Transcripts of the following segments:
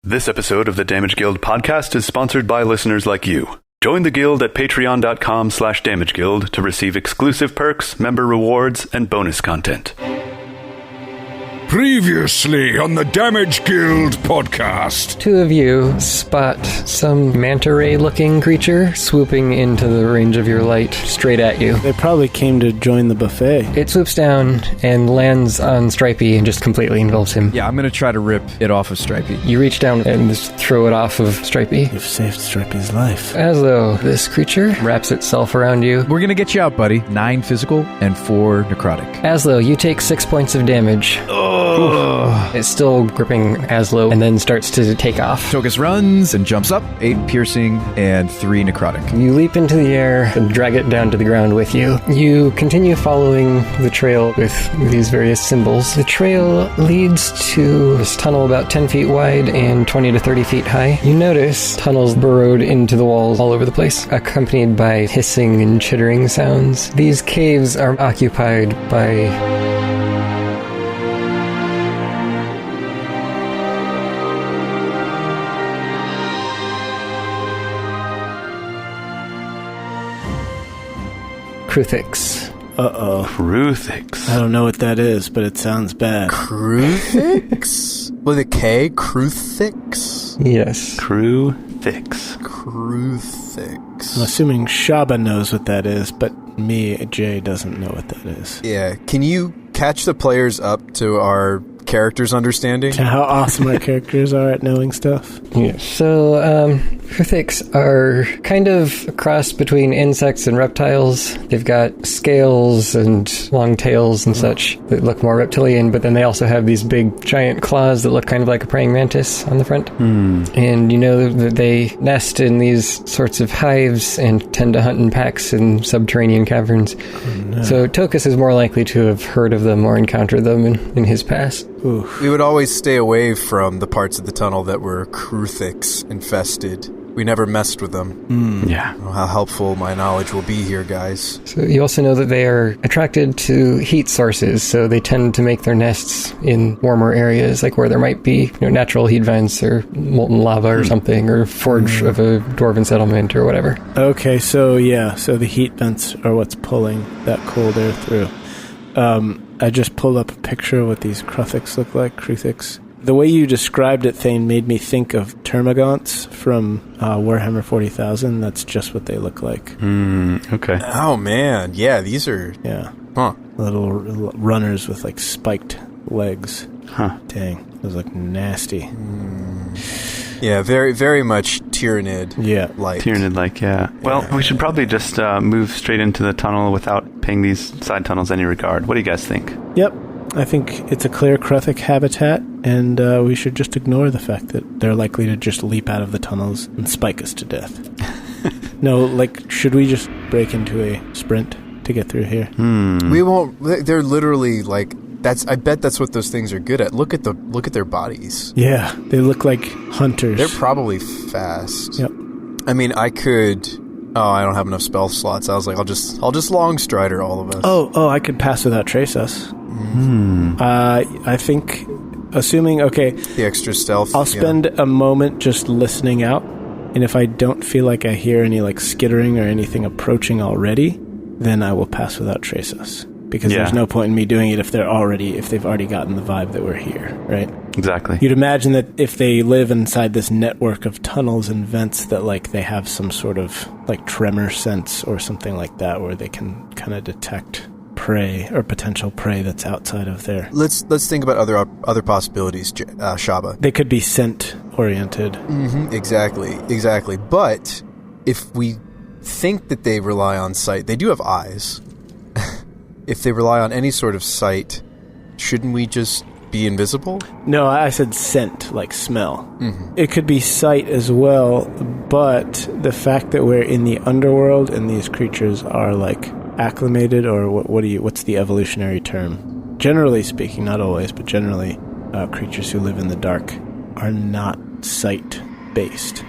This episode of the Damage Guild podcast is sponsored by listeners like you. Join the guild at patreon.com/damageguild to receive exclusive perks, member rewards, and bonus content. Previously on the Damage Guild podcast. Two of you spot some manta ray-looking creature swooping into the range of your light straight at you. They probably came to join the buffet. It swoops down and lands on Stripey and just completely engulfs him. Yeah, I'm going to try to rip it off of Stripey. You reach down and just throw it off of Stripey. You've saved Stripey's life. Azlo, this creature wraps itself around you. We're going to get you out, buddy. 9 physical and 4 necrotic. Azlo, you take 6 points of damage. It's still gripping Azlo and then starts to take off. Tokas runs and jumps up. 8 piercing and 3 necrotic. You leap into the air and drag it down to the ground with you. You continue following the trail with these various symbols. The trail leads to this tunnel about 10 feet wide and 20 to 30 feet high. You notice tunnels burrowed into the walls all over the place, accompanied by hissing and chittering sounds. These caves are occupied by Kruthix. Uh-oh. Kruthix. I don't know what that is, but it sounds bad. Kruthix? With a K? Kruthix? Yes. Kruthix. Kruthix. I'm assuming Shabba knows what that is, but me, Jay, doesn't know what that is. Yeah. Can you catch the players up to our characters' understanding? How awesome our characters are at knowing stuff. Yeah. So, Kruthix are kind of a cross between insects and reptiles. They've got scales and long tails and such that look more reptilian, but then they also have these big giant claws that look kind of like a praying mantis on the front. And you know that they nest in these sorts of hives and tend to hunt in packs in subterranean caverns. So Tokas is more likely to have heard of them or encountered them in his past. Oof. We would always stay away from the parts of the tunnel that were Kruthix infested. We never messed with them. Yeah. I don't know how helpful my knowledge will be here, guys. So you also know that they are attracted to heat sources, so they tend to make their nests in warmer areas, like where there might be natural heat vents or molten lava or something, or forge of a dwarven settlement or whatever. Okay, so the heat vents are what's pulling that cold air through. I just pulled up a picture of what these Kruthix look like, Kruthix. The way you described it, Thane, made me think of termagants from Warhammer 40,000. That's just what they look like. Okay. Oh, man. Yeah, these are... Yeah. Huh. Little runners with, like, spiked legs. Huh. Dang. Those look nasty. Yeah, very, very much Tyranid. Yeah. Like. Tyranid-like, yeah. Well, we should probably just move straight into the tunnel without paying these side tunnels any regard. What do you guys think? Yep. I think it's a clear Kruthic habitat, and we should just ignore the fact that they're likely to just leap out of the tunnels and spike us to death. No, like, should we just break into a sprint to get through here? We won't... They're literally, like... I bet that's what those things are good at. Look at their bodies. Yeah, they look like hunters. They're probably fast. Yep. I mean, I could... Oh, I don't have enough spell slots. I was like, I'll just long strider all of us. Oh, I could pass without trace us. I think, assuming, okay... The extra stealth. I'll spend a moment just listening out, and if I don't feel like I hear any, like, skittering or anything approaching already, then I will pass without trace us. Because there's no point in me doing it if they've already gotten the vibe that we're here, right? Exactly. You'd imagine that if they live inside this network of tunnels and vents that, like, they have some sort of, like, tremor sense or something like that where they can kind of detect prey or potential prey that's outside of there. Let's think about other possibilities, Shabba. They could be scent oriented. Exactly. But if we think that they rely on sight, they do have eyes. If they rely on any sort of sight, shouldn't we just be invisible? No, I said scent, like smell. It could be sight as well, but the fact that we're in the underworld and these creatures are, like, acclimated, or what's the evolutionary term? Generally speaking, not always, but generally, creatures who live in the dark are not sight-based.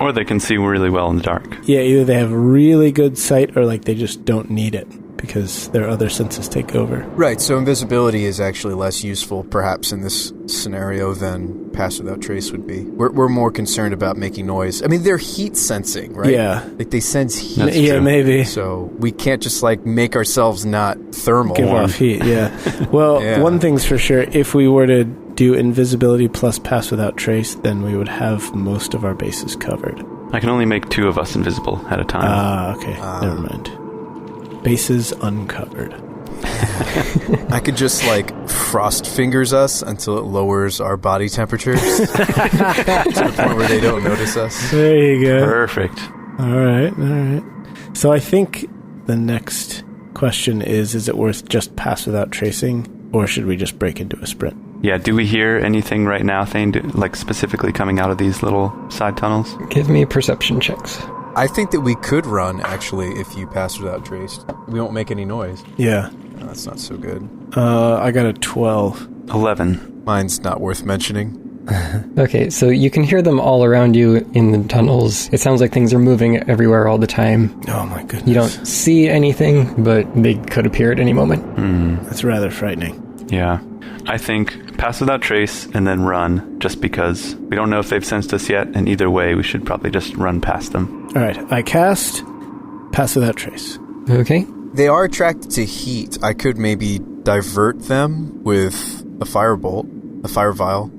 Or they can see really well in the dark. Yeah, either they have really good sight or, like, they just don't need it. because their other senses take over. Right, so invisibility is actually less useful, perhaps, in this scenario than Pass Without Trace would be. We're more concerned about making noise. I mean, they're heat sensing, right? Yeah. Like, they sense heat. That's Yeah, true. maybe. So we can't just, like, make ourselves not thermal. Give off heat, yeah. Well, Yeah. one thing's for sure, if we were to do invisibility plus Pass Without Trace, then we would have most of our bases covered. I can only make 2 of us invisible at a time. Okay. Never mind. Bases uncovered. I could just, like, frost fingers us until it lowers our body temperatures to the point where they don't notice us. There you go. Perfect. All right. So I think the next question is it worth just Pass Without Tracing, or should we just break into a sprint? Yeah, do we hear anything right now, Thane, like specifically coming out of these little side tunnels? Give me perception checks. I think that we could run, actually, if you pass without trace. We won't make any noise. Yeah. No, that's not so good. I got a 12. 11. Mine's not worth mentioning. Okay, so you can hear them all around you in the tunnels. It sounds like things are moving everywhere all the time. Oh my goodness. You don't see anything, but they could appear at any moment. That's rather frightening. Yeah. I think Pass Without Trace and then run, just because we don't know if they've sensed us yet, and either way, we should probably just run past them. All right, I cast Pass Without Trace. Okay. They are attracted to heat. I could maybe divert them with a firebolt, a fire vial.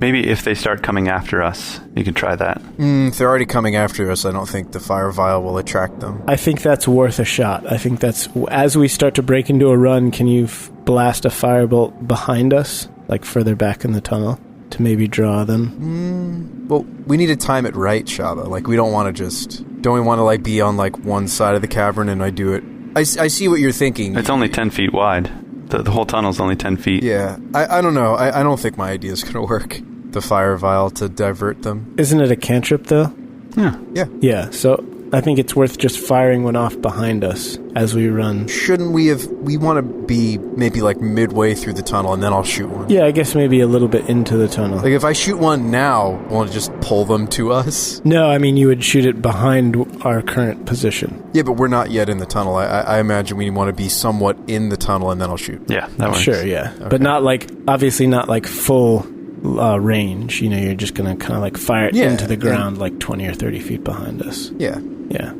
Maybe if they start coming after us, you could try that. If they're already coming after us, I don't think the fire vial will attract them. I think that's worth a shot. I think that's, as we start to break into a run, can you blast a firebolt behind us, like further back in the tunnel, to maybe draw them? Well, we need to time it right, Shabba. Like, we don't want to just... Don't we want to, like, be on, like, one side of the cavern and I do it... I see what you're thinking. It's only 10 feet wide. The whole tunnel's only 10 feet. Yeah. I don't know. I don't think my idea is going to work. The fire vial to divert them. Isn't it a cantrip, though? Yeah. Yeah. Yeah, so I think it's worth just firing one off behind us as we run. Shouldn't we have... We want to be maybe, like, midway through the tunnel and then I'll shoot one. Yeah, I guess maybe a little bit into the tunnel. Like, if I shoot one now, will it just pull them to us? No, I mean, you would shoot it behind our current position. Yeah, but we're not yet in the tunnel. I imagine we want to be somewhat in the tunnel and then I'll shoot. Yeah, that works. Sure, yeah. Okay. But not like, obviously not like full range. You know, you're just going to kind of like fire it into the ground like 20 or 30 feet behind us. Yeah. Yeah.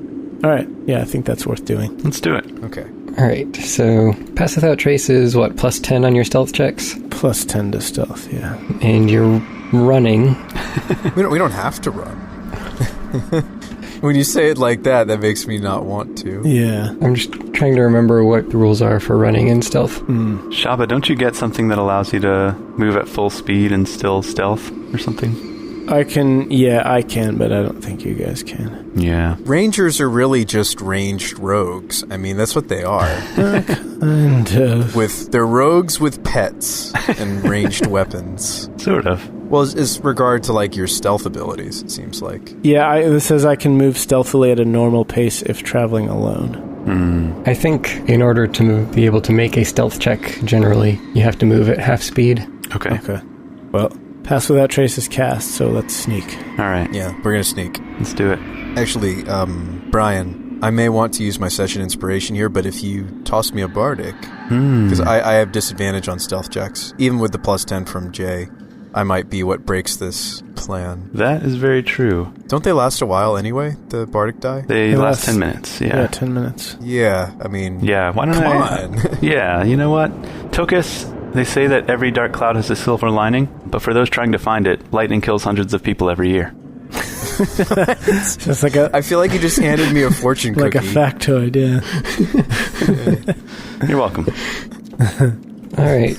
All right. Yeah, I think that's worth doing. Let's do it. Okay. All right, so Pass Without Trace is what, plus 10 on your stealth checks? Plus 10 to stealth, yeah. And you're running. We don't have to run. When you say it like that, that makes me not want to. Yeah. I'm just trying to remember what the rules are for running in stealth. Shabba, don't you get something that allows you to move at full speed and still stealth or something? I can, but I don't think you guys can. Yeah. Rangers are really just ranged rogues. I mean, that's what they are. And, They're rogues with pets and ranged weapons. Sort of. Well, as regard to, like, your stealth abilities, it seems like. yeah, this says I can move stealthily at a normal pace if traveling alone. I think in order to be able to make a stealth check, generally, you have to move at half speed. Okay. Okay. Well, Pass Without Trace is cast, so let's sneak. All right. Yeah, we're going to sneak. Let's do it. Actually, Brian, I may want to use my session inspiration here, but if you toss me a bardic, because I have disadvantage on stealth checks, even with the plus 10 from Jay, I might be what breaks this plan. That is very true. Don't they last a while anyway, the bardic die? They last 10 minutes. Yeah, Yeah. 10 minutes. Yeah, I mean... Yeah. Why don't Come I... on. Yeah. You know what? Tokas, they say that every dark cloud has a silver lining, but for those trying to find it, lightning kills hundreds of people every year. Just like a I feel like you just handed me a fortune like cookie. a factoid, yeah. You're welcome. All right.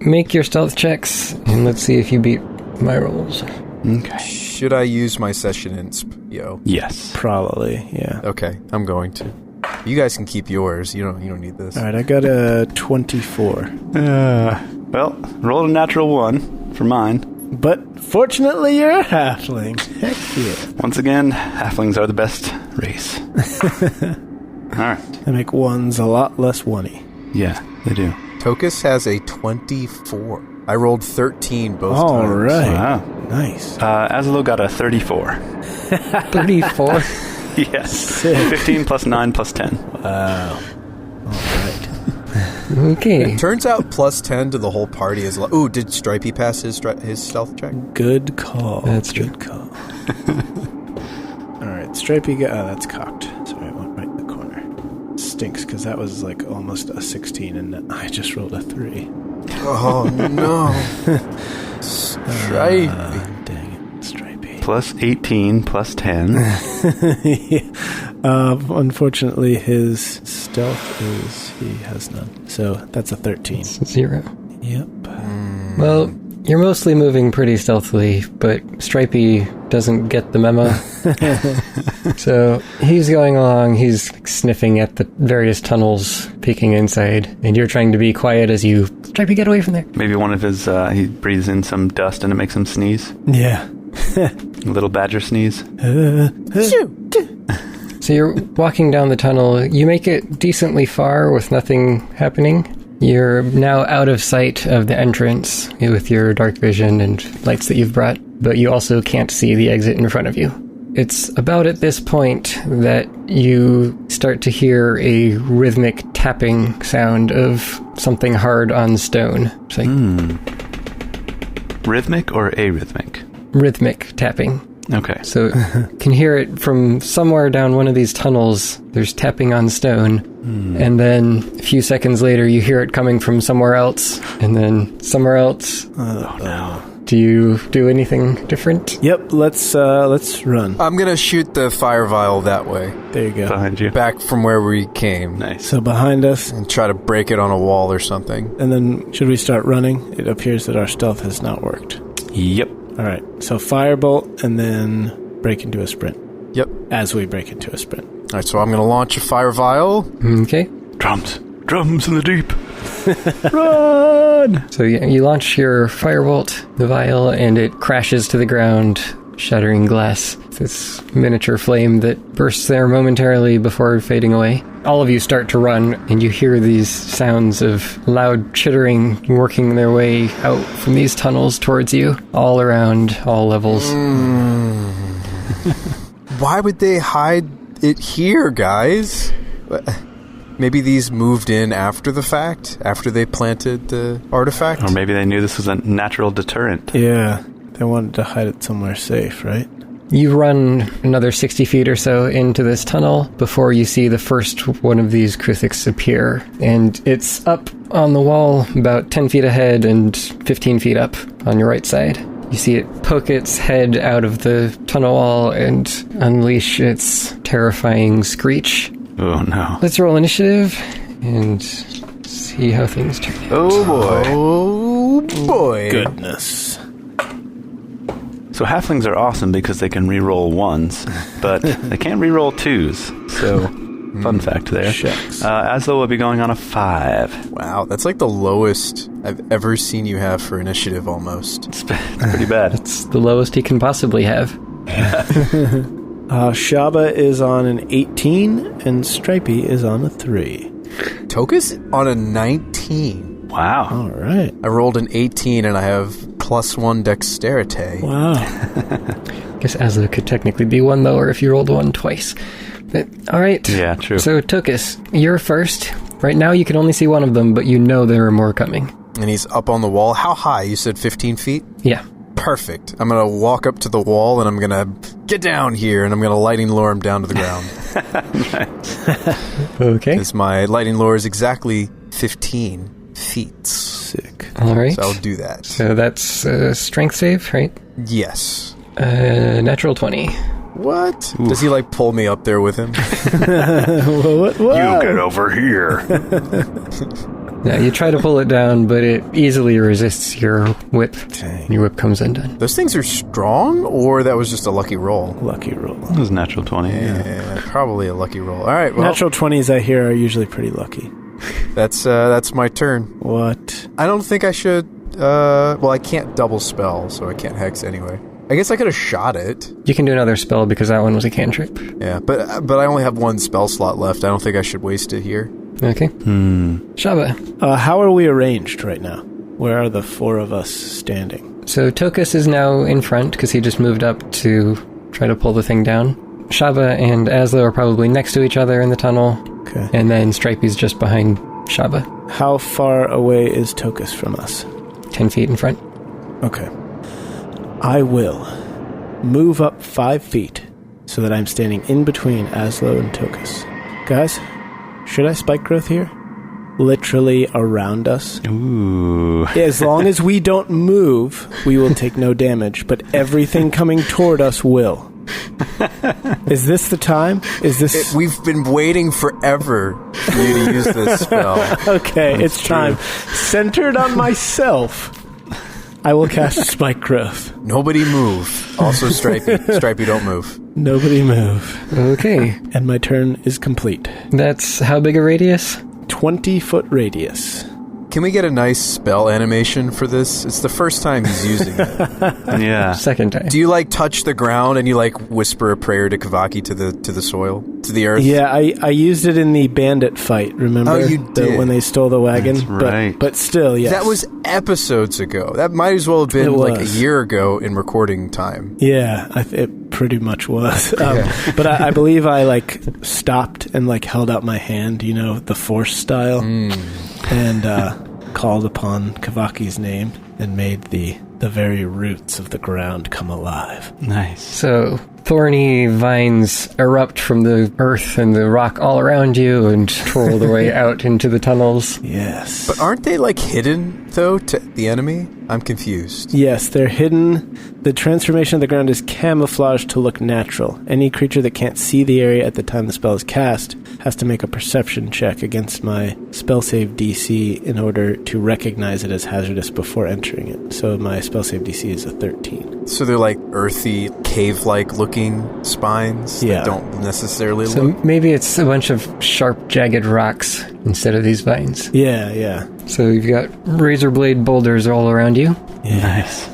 Make your stealth checks, and let's see if you beat my rolls. Okay. Should I use my session insp, yo? Yes. Probably, yeah. Okay, I'm going to. You guys can keep yours. You don't need this. All right, I got a 24. Well, rolled a natural 1 for mine. But fortunately, you're a halfling. Heck yeah. Once again, halflings are the best race. All right. They make ones a lot less one-y. Yeah, they do. Tokas has a 24. I rolled 13 both All times. right. Wow. Nice. Azlo got a 34. 34? Yes. 15 plus 9 plus 10. All right. Okay. It turns out plus 10 to the whole party is... Ooh, did Stripey pass his stealth check? Good call. That's true. Good call. All right, Stripey... that's cocked. Sorry, I went right in the corner. Stinks, because that was like almost a 16, and I just rolled a 3. Oh, no. Stripey. Dang it, Stripey. Plus 18, plus 10. Yeah. Unfortunately, his stealth he has none. So that's a 13. 0. Yep. Well, you're mostly moving pretty stealthily, but Stripey doesn't get the memo. So he's going along, he's sniffing at the various tunnels, peeking inside, and you're trying to be quiet as you... Stripey, get away from there. Maybe one of his, he breathes in some dust and it makes him sneeze. Yeah. A little badger sneeze. So you're walking down the tunnel. You make it decently far with nothing happening. You're now out of sight of the entrance with your dark vision and lights that you've brought, but you also can't see the exit in front of you. It's about at this point that you start to hear a rhythmic tapping sound of something hard on stone. It's like Rhythmic or arrhythmic? rhythmic tapping. Okay. So you can hear it from somewhere down one of these tunnels. There's tapping on stone. And then a few seconds later, you hear it coming from somewhere else. And then somewhere else. Oh, no. Do you do anything different? Yep, let's run. I'm going to shoot the fire vial that way. There you go. Behind you. Back from where we came. Nice. So behind us, And try to break it on a wall or something. and then should we start running? It appears that our stealth has not worked. Yep. All right, so firebolt and then break into a sprint. Yep. As we break into a sprint. All right, so I'm going to launch a fire vial. Okay. Drums. Drums in the deep. Run! So you launch your firebolt, the vial, and it crashes to the ground, shattering glass. This miniature flame that bursts there momentarily before fading away. All of you start to run, and you hear these sounds of loud chittering working their way out from these tunnels towards you, all around, all levels. Why would they hide it here, guys? Maybe these moved in after the fact? After they planted the artifact? Or maybe they knew this was a natural deterrent. Yeah, they wanted to hide it somewhere safe, right? You run another 60 feet or so into this tunnel before you see the first one of these Kruthix appear. And it's up on the wall about 10 feet ahead and 15 feet up on your right side. You see it poke its head out of the tunnel wall and unleash its terrifying screech. Oh, no. Let's roll initiative and see how things turn out. Oh, boy. Oh, boy. Goodness. So halflings are awesome because they can re-roll 1s, but they can't re-roll 2s. So, fun fact there. Shucks. Azlo will be going on a 5. Wow, that's like the lowest I've ever seen you have for initiative almost. It's pretty bad. It's the lowest he can possibly have. Shabba is on an 18, and Stripey is on a 3. Tokas on a 19. Wow. All right. I rolled an 18 and I have +1 dexterity. Wow. I guess Azlo could technically be one lower if you rolled one twice. But, all right. Yeah, true. So, Tokas, you're first. Right now you can only see one of them, but you know there are more coming. And he's up on the wall. How high? You said 15 feet? Yeah. Perfect. I'm going to walk up to the wall and I'm going to get down here and I'm going to lightning lure him down to the ground. Okay. Because my lightning lure is exactly 15 feet. Sick. All right. So I'll do that. So that's a strength save, right? Yes. Natural 20. What? Oof. Does he like pull me up there with him? What? You get over here. Yeah, you try to pull it down, but it easily resists your whip. Dang. Your whip comes undone. Those things are strong, or that was just a lucky roll? Lucky roll. It was natural 20. Yeah, probably a lucky roll. All right, well, Natural 20s I hear are usually pretty lucky. that's my turn. What? I don't think I should. Well, I can't double spell, so I can't hex anyway. I guess I could have shot it. You can do another spell because that one was a cantrip. Yeah, but I only have one spell slot left. I don't think I should waste it here. Okay. Shabba. How are we arranged right now? Where are the four of us standing? So Tokas is now in front because he just moved up to try to pull the thing down. Shabba and Azlo are probably next to each other in the tunnel. Okay. And then Stripey's just behind Shabba, How far away is Tokas from us? 10 feet in front. Okay. I will move up 5 feet so that I'm standing in between Azlo and Tokas. Guys, should I spike growth here? Literally around us. Ooh. As long as we don't move, we will take no damage, but everything coming toward us will. Is this the time? Is this... We've been waiting forever for you to use this spell. Okay, it's time. Centered on myself, I will cast Spike Growth. Nobody move. Also Stripey. Stripey, don't move. Nobody move. Okay. And my turn is complete. That's how big a radius? 20-foot radius. Can we get a nice spell animation for this? It's the first time he's using it. Yeah. Second time. Do you, like, touch the ground and you, like, whisper a prayer to Kavaki to the soil? To the earth? Yeah, I used it in the bandit fight, remember? Oh, you did. When they stole the wagon? That's right. But still, yes. That was episodes ago. That might as well have been, like, a year ago in recording time. Yeah, it pretty much was. But I believe I, like, stopped and, like, held out my hand, you know, the Force style. And called upon Kavaki's name and made the very roots of the ground come alive. Nice. So, thorny vines erupt from the earth and the rock all around you and twirl their way out into the tunnels. Yes. But aren't they, like, hidden, though, to the enemy? I'm confused. Yes, they're hidden. The transformation of the ground is camouflaged to look natural. Any creature that can't see the area at the time the spell is cast has to make a perception check against my spell save DC in order to recognize it as hazardous before entering it. So my spell save DC is a 13. So they're, like, earthy, cave-like looking spines that don't necessarily So look... maybe it's a bunch of sharp, jagged rocks instead of these vines. Yeah. So you've got razor blade boulders all around you. Yeah. Nice.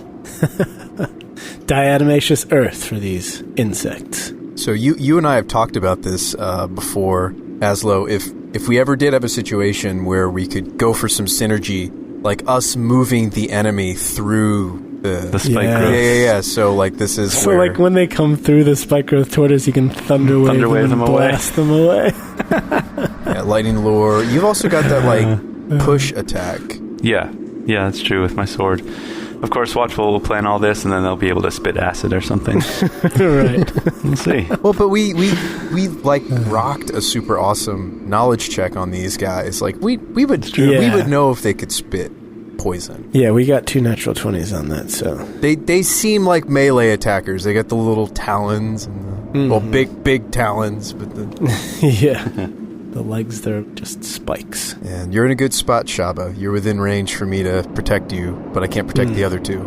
Diatomaceous earth for these insects. So you and I have talked about this before, Azlo. If we ever did have a situation where we could go for some synergy, like us moving the enemy through the spike growth. Yeah. So, like, this is So, where... like, when they come through the spike growth toward us, you can thunder wave them and blast them away. Yeah, lightning lure. You've also got that, like, push attack. Yeah, that's true with my sword. Of course, Watchful will plan all this, and then they'll be able to spit acid or something. Right. We'll see. Well, but we like rocked a super awesome knowledge check on these guys. Like we would know if they could spit poison. Yeah, we got 2 natural 20s on that. So they seem like melee attackers. They got the little talons and well, big talons, but yeah. The legs, they're just spikes. And you're in a good spot, Shabba. You're within range for me to protect you, but I can't protect the other two.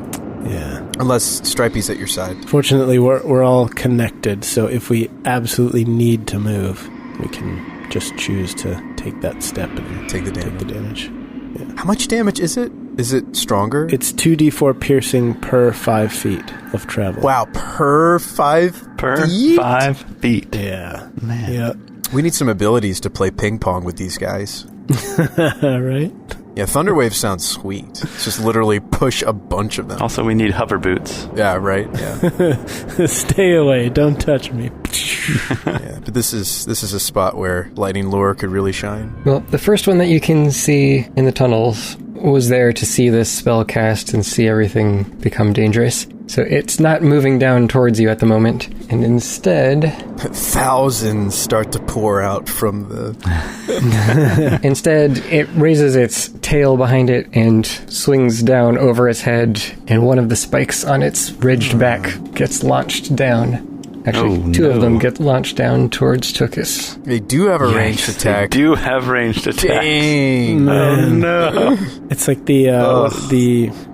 Yeah. Unless Stripey's at your side. Fortunately, we're all connected, so if we absolutely need to move, we can just choose to take that step and take the damage. Yeah. How much damage is it? Is it stronger? It's 2d4 piercing per 5 feet of travel. Wow, per 5 feet? 5 feet. Yeah. Man. Yeah. We need some abilities to play ping pong with these guys. Right? Yeah, Thunderwave sounds sweet. It's just literally push a bunch of them. Also, we need hover boots. Yeah, right. Yeah. Stay away. Don't touch me. Yeah, but this is a spot where lightning lure could really shine. Well, the first one that you can see in the tunnels was there to see this spell cast and see everything become dangerous. So it's not moving down towards you at the moment, and instead... Thousands start to pour out from the... Instead, it raises its tail behind it and swings down over its head, and one of the spikes on its ridged back gets launched down. Actually, two of them get launched down towards Tokas. They do have a ranged attack. They do have ranged attack. Dang. Oh, no. It's like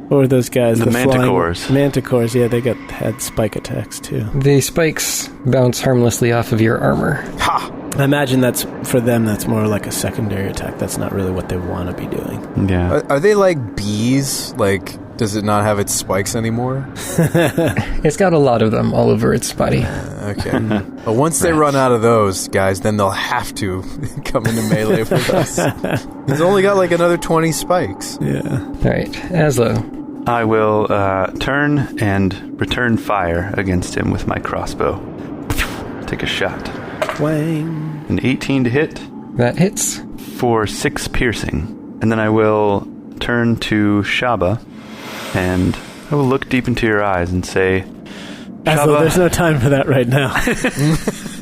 what were those guys? The manticores. Manticores, yeah, they had spike attacks too. The spikes bounce harmlessly off of your armor. Ha! I imagine for them, that's more like a secondary attack. That's not really what they want to be doing. Yeah. Are they like bees? Like, does it not have its spikes anymore? It's got a lot of them all over its body. Okay. But once they run out of those, guys, then they'll have to come into melee with us. It's only got like another 20 spikes. Yeah. All right, Azlo. I will turn and return fire against him with my crossbow. Take a shot. Wang. An 18 to hit. That hits. For 6 piercing. And then I will turn to Shabba, and I will look deep into your eyes and say, Azlo, there's no time for that right now.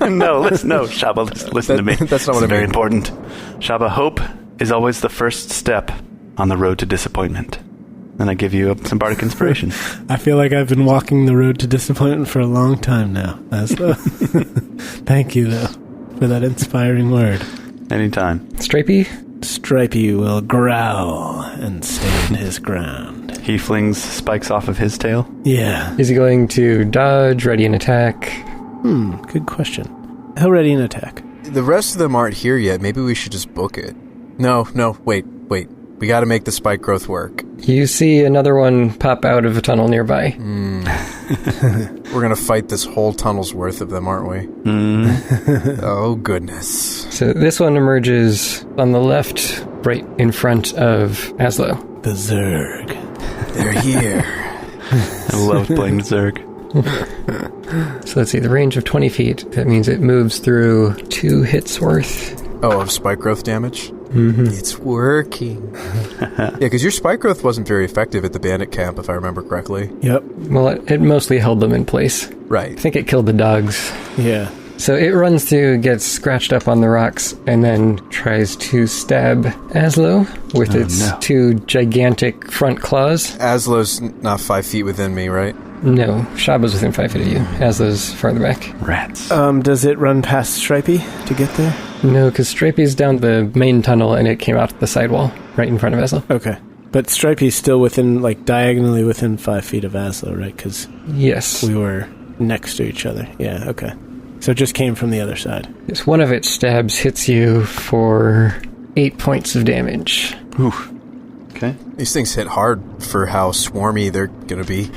No, Shabba, listen to me. That's not what I mean. Very important. Shabba, hope is always the first step on the road to disappointment. And I give you some bardic inspiration. I feel like I've been walking the road to disappointment for a long time now, Azlo. Thank you, though, for that inspiring word. Anytime. Stripey will growl and stand his ground. He flings spikes off of his tail? Yeah. Is he going to dodge, ready an attack? Good question. He'll ready an attack. The rest of them aren't here yet. Maybe we should just book it. No, wait. We gotta make the spike growth work. You see another one pop out of a tunnel nearby. We're gonna fight this whole tunnel's worth of them, aren't we? Oh, goodness. So this one emerges on the left, right in front of Azlo. The Zerg. They're here. I love playing Zerg. So let's see, the range of 20 feet. That means it moves through 2 hits worth. Oh, of spike growth damage? Mm-hmm. It's working. Yeah, because your spike growth wasn't very effective at the bandit camp, if I remember correctly. Yep. Well, it mostly held them in place. Right. I think it killed the dogs. Yeah. So it runs through, gets scratched up on the rocks, and then tries to stab Azlo with its 2 gigantic front claws. Azlo's not 5 feet within me, right? No, Shabba's within 5 feet of you. Azlo's farther back. Rats. Does it run past Stripey to get there? No, because Stripey's down the main tunnel, and it came out the sidewall right in front of Azlo. Okay. But Stripey's still within, diagonally within 5 feet of Azlo, right? Because yes, we were next to each other. Yeah, okay. So it just came from the other side. Yes, one of its stabs hits you for 8 points of damage. Oof. Okay. These things hit hard for how swarmy they're going to be.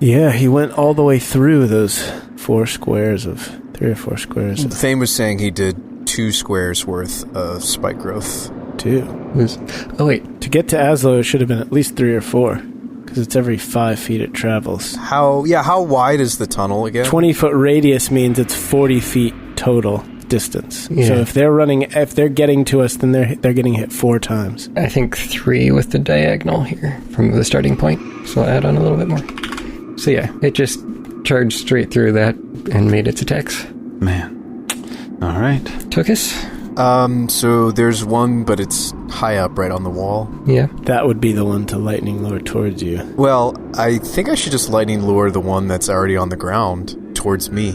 Yeah, he went all the way through those 3 or 4 squares of... Thane was saying he did 2 squares worth of spike growth. 2. Oh, wait. To get to Azlo, it should have been at least 3 or 4. Because it's every 5 feet it travels. How wide is the tunnel again? 20-foot radius means it's 40 feet total distance. Yeah. So if they're getting to us, then they're getting hit 4 times. I think 3 with the diagonal here from the starting point. So I'll add on a little bit more. So yeah, it just charged straight through that and made its attacks. Man. All right. Tokas? So there's one, but it's high up right on the wall. Yeah. That would be the one to lightning lure towards you. Well, I think I should just lightning lure the one that's already on the ground towards me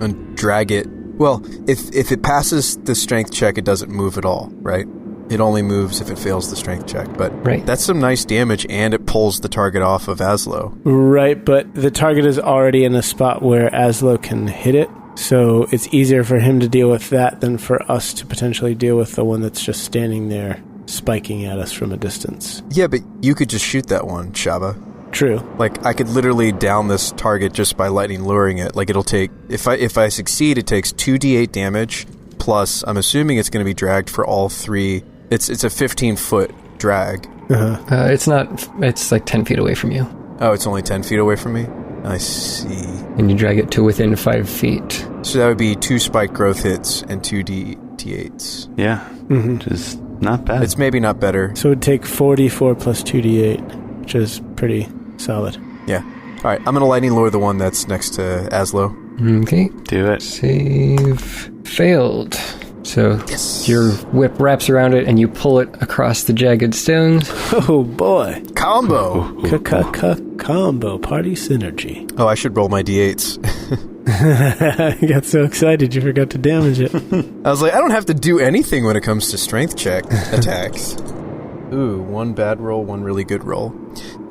and drag it. Well, if it passes the strength check, it doesn't move at all, right? It only moves if it fails the strength check, but right. That's some nice damage, and it pulls the target off of Azlo. Right, but the target is already in a spot where Azlo can hit it, so it's easier for him to deal with that than for us to potentially deal with the one that's just standing there spiking at us from a distance. Yeah, but you could just shoot that one, Shabba. True. I could literally down this target just by lightning luring it. It'll take... If I succeed, it takes 2d8 damage, plus I'm assuming it's going to be dragged for all 3... It's a 15-foot drag. Uh-huh. It's not... It's 10 feet away from you. Oh, it's only 10 feet away from me? I see. And you drag it to within 5 feet. So that would be 2 spike growth hits and 2 d8s. Yeah. Mm-hmm. Which is not bad. It's maybe not better. So it would take 44 plus 2d8, which is pretty solid. Yeah. All right, I'm going to lightning lure the one that's next to Azlo. Okay. Do it. Save failed. So yes. Your whip wraps around it and you pull it across the jagged stones. Oh boy. Combo. Combo. Party synergy. Oh, I should roll my d8s. You got so excited you forgot to damage it. I was like, I don't have to do anything when it comes to strength check attacks. Ooh, 1 bad roll, 1 really good roll.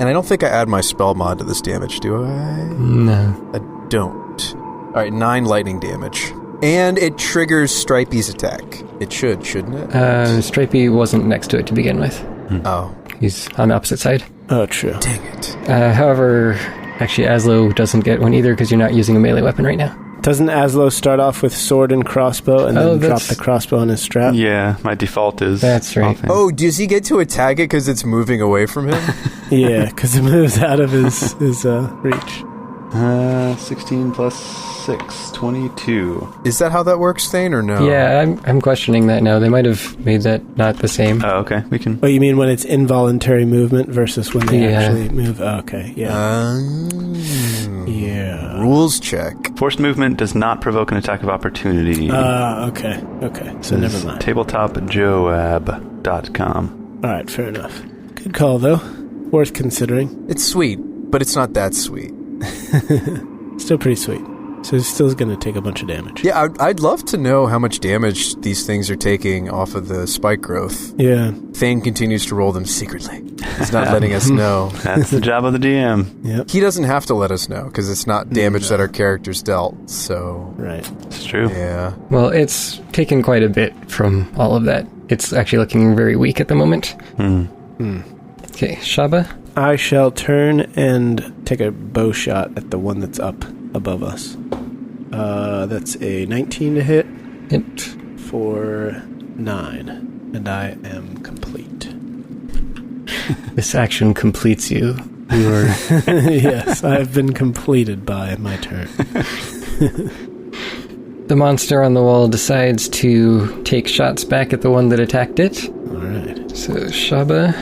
And I don't think I add my spell mod to this damage, do I? No. I don't. Alright, 9 lightning damage. And it triggers Stripey's attack. It should, shouldn't it? Stripey wasn't next to it to begin with. Oh. He's on the opposite side. Oh, true. Dang it. However, actually Azlo doesn't get one either because you're not using a melee weapon right now. Doesn't Azlo start off with sword and crossbow and then drop the crossbow on his strap? Yeah, my default is... That's right. offhand. Oh, does he get to attack it because it's moving away from him? Yeah, because it moves out of his reach. 16 plus 6, 22. Is that how that works, Thane, or no? Yeah, I'm questioning that now. They might have made that not the same. Oh, okay. We can... Oh, you mean when it's involuntary movement versus when they Yeah. actually move? Oh, okay, yeah. Yeah. Rules check. Forced movement does not provoke an attack of opportunity. Okay. So This never is mind. tabletopjoab.com. All right, fair enough. Good call, though. Worth considering. It's sweet, but it's not that sweet. Still pretty sweet. So it's still going to take a bunch of damage. Yeah, I'd love to know how much damage these things are taking off of the spike growth. Yeah. Thane continues to roll them secretly. He's not letting us know. That's the job of the DM. Yep. He doesn't have to let us know, because it's not damage that our characters dealt, so... Right. It's true. Yeah. Well, it's taken quite a bit from all of that. It's actually looking very weak at the moment. Okay, Shabba? I shall turn and take a bow shot at the one that's up above us. That's a 19 to hit Hit. for 9. And I am complete. This action completes you. You are... Yes, I've been completed by my turn. The monster on the wall decides to take shots back at the one that attacked it. All right. So, Shabba...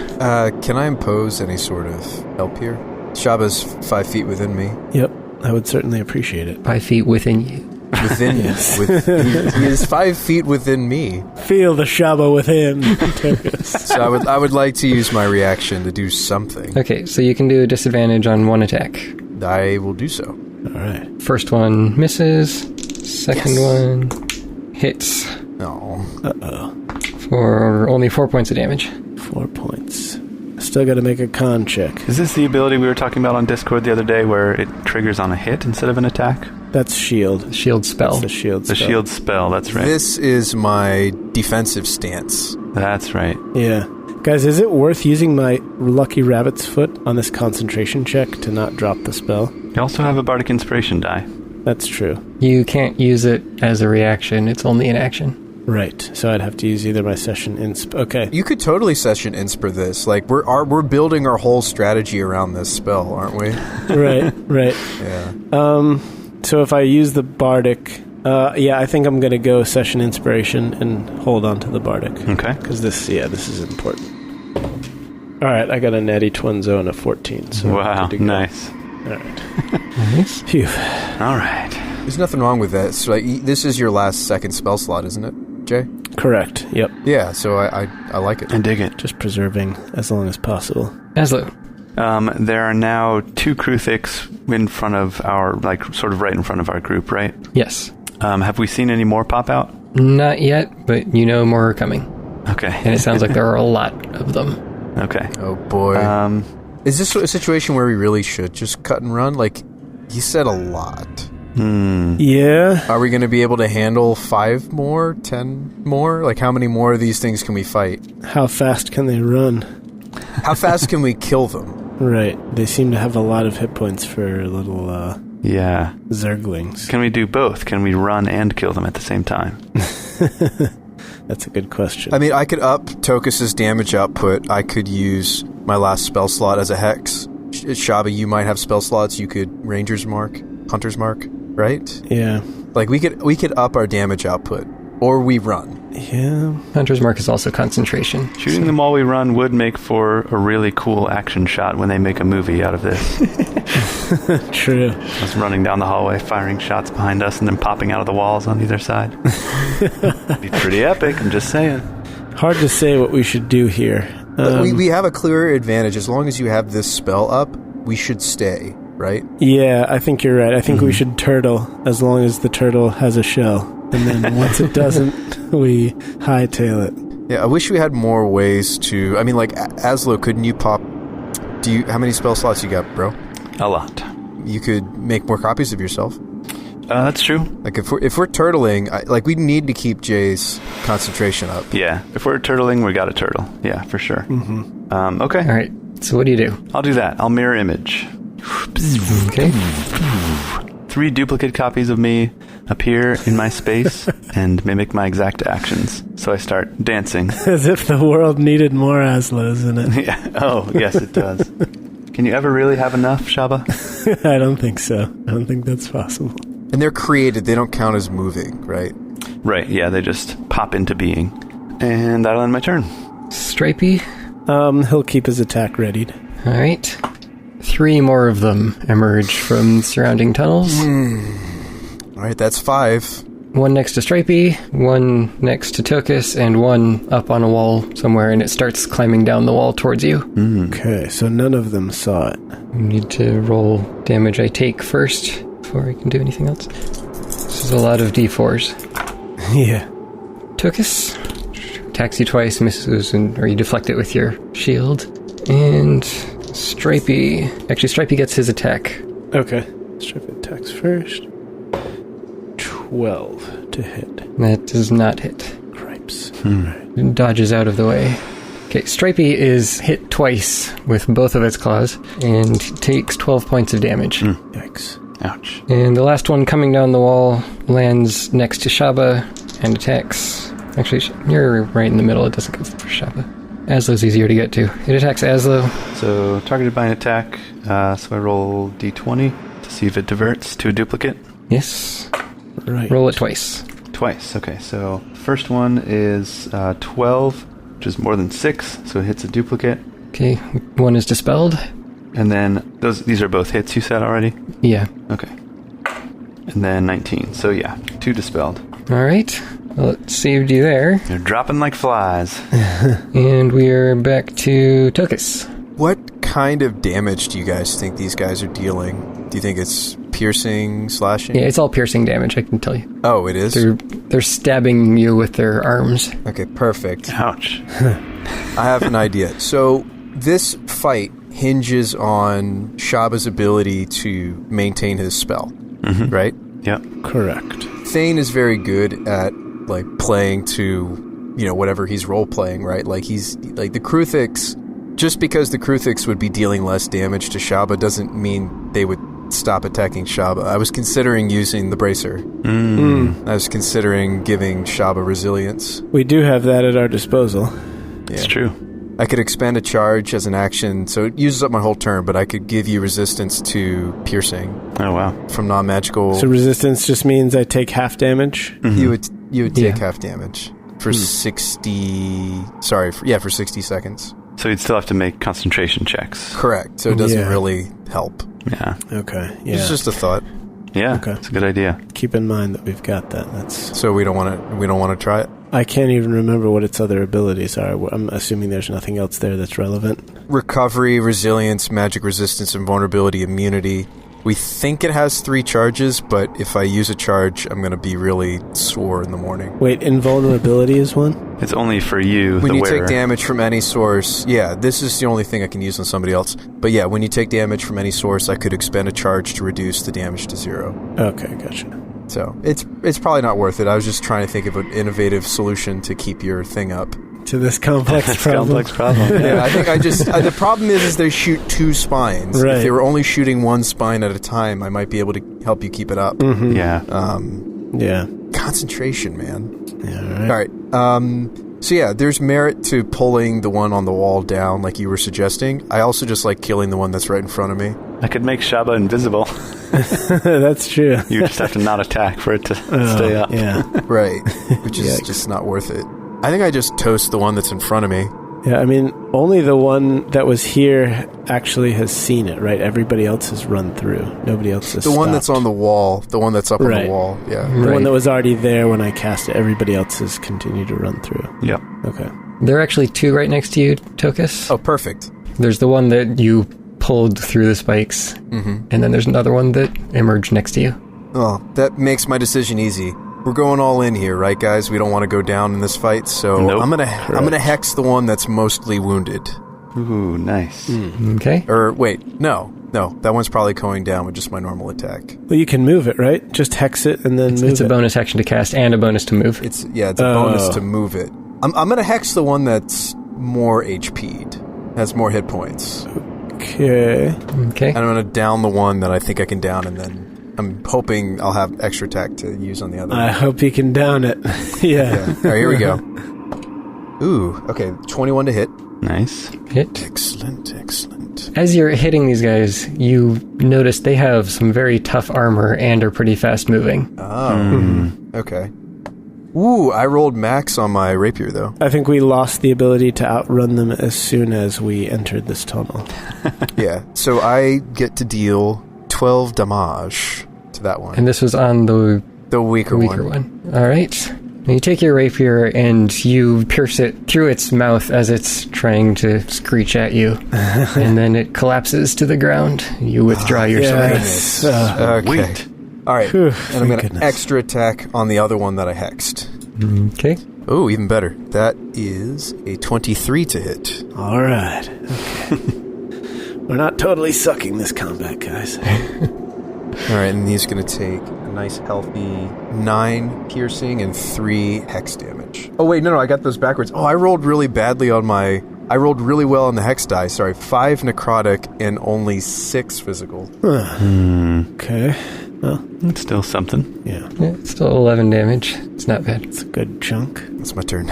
Can I impose any sort of help here? Shabba's 5 feet within me. Yep, I would certainly appreciate it. 5 feet within you. Within Yes. he is 5 feet within me. Feel the Shabba within, Tokas. So I would like to use my reaction to do something. Okay, so you can do a disadvantage on one attack. I will do so. All right. First one misses. Second one hits Oh. Uh-oh. for only 4 points of damage. 4 points. Still got to make a con check. Is this the ability we were talking about on Discord the other day where it triggers on a hit instead of an attack? That's shield. Shield spell. That's the shield The spell. shield spell, that's right. This is my defensive stance. That's right. Yeah. Guys, is it worth using my lucky rabbit's foot on this concentration check to not drop the spell? You also have a Bardic Inspiration die. That's true. You can't use it as a reaction. It's only an action. Right. So I'd have to use either my session insp. Okay. You could totally session insper this. Like we're building our whole strategy around this spell, aren't we? Right. Yeah. So if I use the bardic, I think I'm going to go session inspiration and hold on to the bardic. Okay. Because this is important. All right, I got a natty twinzo and a 14. So Wow, good to go. nice. All right. Nice. Phew. All right. There's nothing wrong with that. So this is your last second spell slot, isn't it, Jay? Correct. Yep. Yeah. So I like it. I dig it. Just preserving as long as possible. Azlo. There are now 2 Kruthiks in front of our, sort of right in front of our group, right? Yes. Have we seen any more pop out? Not yet, but you know more are coming. Okay. And it sounds like there are a lot of them. Okay. Oh boy. Is this a situation where we really should just cut and run? Like, he said a lot. Yeah. Are we going to be able to handle 5 more, 10 more? Like, how many more of these things can we fight? How fast can they run? How fast can we kill them? Right. They seem to have a lot of hit points for little Yeah. zerglings. Can we do both? Can we run and kill them at the same time? That's a good question. I mean, I could up Tokas' damage output. I could use my last spell slot as a hex. Shabba, you might have spell slots. You could Ranger's Mark, Hunter's Mark, right? Yeah. Like, we could up our damage output. Or we run. Yeah. Hunter's Mark is also concentration. Shooting them while we run would make for a really cool action shot when they make a movie out of this. True. Us running down the hallway, firing shots behind us, and then popping out of the walls on either side. It'd be pretty epic, I'm just saying. Hard to say what we should do here. We have a clear advantage. As long as you have this spell up, we should stay, right? Yeah, I think you're right. I think we should turtle as long as the turtle has a shell. And then once it doesn't, we hightail it. Yeah, I wish we had more ways to... I mean, like, Azlo, couldn't you pop... How many spell slots you got, bro? A lot. You could make more copies of yourself. That's true. Like, if we're turtling, we need to keep Jay's concentration up. Yeah. If we're turtling, we got a turtle. Yeah, for sure. Okay. All right. So what do you do? I'll do that. I'll mirror image. Okay. 3 duplicate copies of me appear in my space and mimic my exact actions. So I start dancing. As if the world needed more Azlos in it. Yeah. Oh, yes, it does. Can you ever really have enough, Shabba? I don't think so. I don't think that's possible. And they're created. They don't count as moving, right? Right, yeah, they just pop into being. And that'll end my turn. Stripey. He'll keep his attack readied. All right. 3 more of them emerge from surrounding tunnels. All right, that's 5. 1 next to Stripey, 1 next to Tokas, and 1 up on a wall somewhere, and it starts climbing down the wall towards you. Okay, so none of them saw it. You need to roll damage I take first before I can do anything else. This is a lot of d4s. Yeah. Tokas attacks you twice, misses, or you deflect it with your shield. And Stripey... Actually, Stripey gets his attack. Okay. Stripey attacks first. 12 to hit. That does not hit. Cripes. It dodges out of the way. Okay, Stripey is hit twice with both of its claws and takes 12 points of damage. Yikes. Ouch. And the last one coming down the wall lands next to Shabba and attacks... Actually, you're right in the middle. It doesn't go for Shabba. Azlo's easier to get to. It attacks Azlo. So, targeted by an attack, so I roll d20 to see if it diverts to a duplicate. Yes. Right. Roll it twice. Twice, okay. So, first one is 12, which is more than 6, so it hits a duplicate. Okay, 1 is dispelled. And then, these are both hits you said already? Yeah. Okay. And then 19, so yeah, 2 dispelled. Alright. Well, it saved you there. They're dropping like flies. And we're back to Tokas. What kind of damage do you guys think these guys are dealing? Do you think it's piercing, slashing? Yeah, it's all piercing damage, I can tell you. Oh, it is? They're stabbing you with their arms. Okay, perfect. Ouch. I have an idea. So, this fight hinges on Shabba's ability to maintain his spell, right? Yep. Correct. Thane is very good at, like, playing to, you know, whatever he's role-playing, right? Like, he's, like, the Kruthix, just because the Kruthix would be dealing less damage to Shabba doesn't mean they would stop attacking Shabba. I was considering using the Bracer. I was considering giving Shabba resilience. We do have that at our disposal. Yeah. It's true. I could expend a charge as an action, so it uses up my whole turn, but I could give you resistance to piercing. Oh, wow. From non-magical... So resistance just means I take half damage? You would take half damage for 60... Sorry, for 60 seconds. So you'd still have to make concentration checks. Correct, so it doesn't really help. Yeah. Okay, yeah. It's just a thought. Yeah, Okay. it's a good idea. Keep in mind that we've got that. That's... So we don't want to try it? I can't even remember what its other abilities are. I'm assuming there's nothing else there that's relevant. Recovery, resilience, magic resistance, and vulnerability immunity. We think it has 3 charges, but if I use a charge, I'm going to be really sore in the morning. Wait, invulnerability is one? It's only for you, When the you wearer. take damage from any source, this is the only thing I can use on somebody else. But yeah, when you take damage from any source, I could expend a charge to reduce the damage to 0. Okay, gotcha. So it's probably not worth it. I was just trying to think of an innovative solution to keep your thing up. To this complex problem. Complex problem. Yeah, I think I just... the problem is they shoot 2 spines. Right. If they were only shooting 1 spine at a time, I might be able to help you keep it up. Yeah. Yeah. Concentration, man. Yeah, all right. All right. So yeah, there's merit to pulling the one on the wall down like you were suggesting. I also just like killing the one that's right in front of me. I could make Shabba invisible. That's true. You just have to not attack for it to stay up. Yeah. Right. Which is Yikes. just not worth it. I think I just toast the one that's in front of me. Yeah, I mean, only the one that was here actually has seen it, right? Everybody else has run through. Nobody else has The one stopped. that's on the wall. The one that's up on Right. the wall. Yeah. The one that was already there when I cast it. Everybody else has continued to run through. Yep. Okay. There are actually 2 right next to you, Tokas. Oh, perfect. There's the one that you pulled through the spikes, and then there's another one that emerged next to you. Oh, that makes my decision easy. We're going all in here, right, guys? We don't want to go down in this fight, so Nope. I'm gonna hex the one that's mostly wounded. Ooh, nice. Okay. Or wait, no, that one's probably going down with just my normal attack. Well, you can move it, right? Just hex it and then move It's a it. bonus action to cast and a bonus to move. It's a bonus to move it. I'm gonna hex the one that's more HP'd, has more hit points, Okay. Okay. and I'm gonna down the one that I think I can down, and then I'm hoping I'll have extra attack to use on the other. I hope you can down it. Yeah. Yeah. All right, here we go. Ooh, okay, 21 to hit. Nice. Hit. Excellent. As you're hitting these guys, you notice they have some very tough armor and are pretty fast moving. Oh. Okay. Ooh, I rolled max on my rapier, though. I think we lost the ability to outrun them as soon as we entered this tunnel. Yeah, so I get to deal 12 damage to that one. And this was on the weaker one. All right. You take your rapier and you pierce it through its mouth as it's trying to screech at you. And then it collapses to the ground. You withdraw your sword. Okay. Sweet. All right. Whew, And I'm going goodness. to extra attack on the other one that I hexed. Okay. Oh, even better. That is a 23 to hit. All right. Okay. We're not totally sucking this combat, guys. All right, and he's going to take a nice healthy 9 piercing and 3 hex damage. Oh, wait, no, I got those backwards. Oh, I rolled really badly on my... I rolled really well on the hex die. Sorry, 5 necrotic and only 6 physical. Okay. Well, It's still something. yeah. Yeah, it's still 11 damage. It's not bad. It's a good chunk. That's my turn.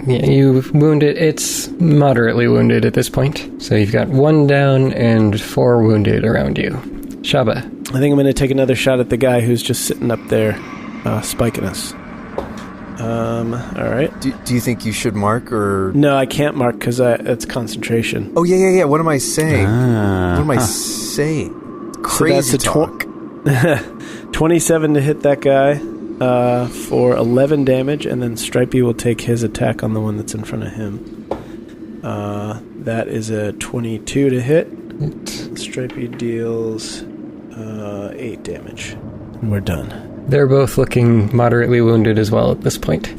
Yeah, you wound it. It's moderately wounded at this point. So you've got 1 down and 4 wounded around you. Shabba. I think I'm going to take another shot at the guy who's just sitting up there spiking us. All right. Do you think you should mark or... No, I can't mark because it's concentration. Oh, yeah. What am I saying? Ah, What am I saying? Crazy so that's talk. 27 to hit that guy for 11 damage, and then Stripey will take his attack on the one that's in front of him. That is a 22 to hit. Stripey deals 8 damage. And we're done. They're both looking moderately wounded as well at this point.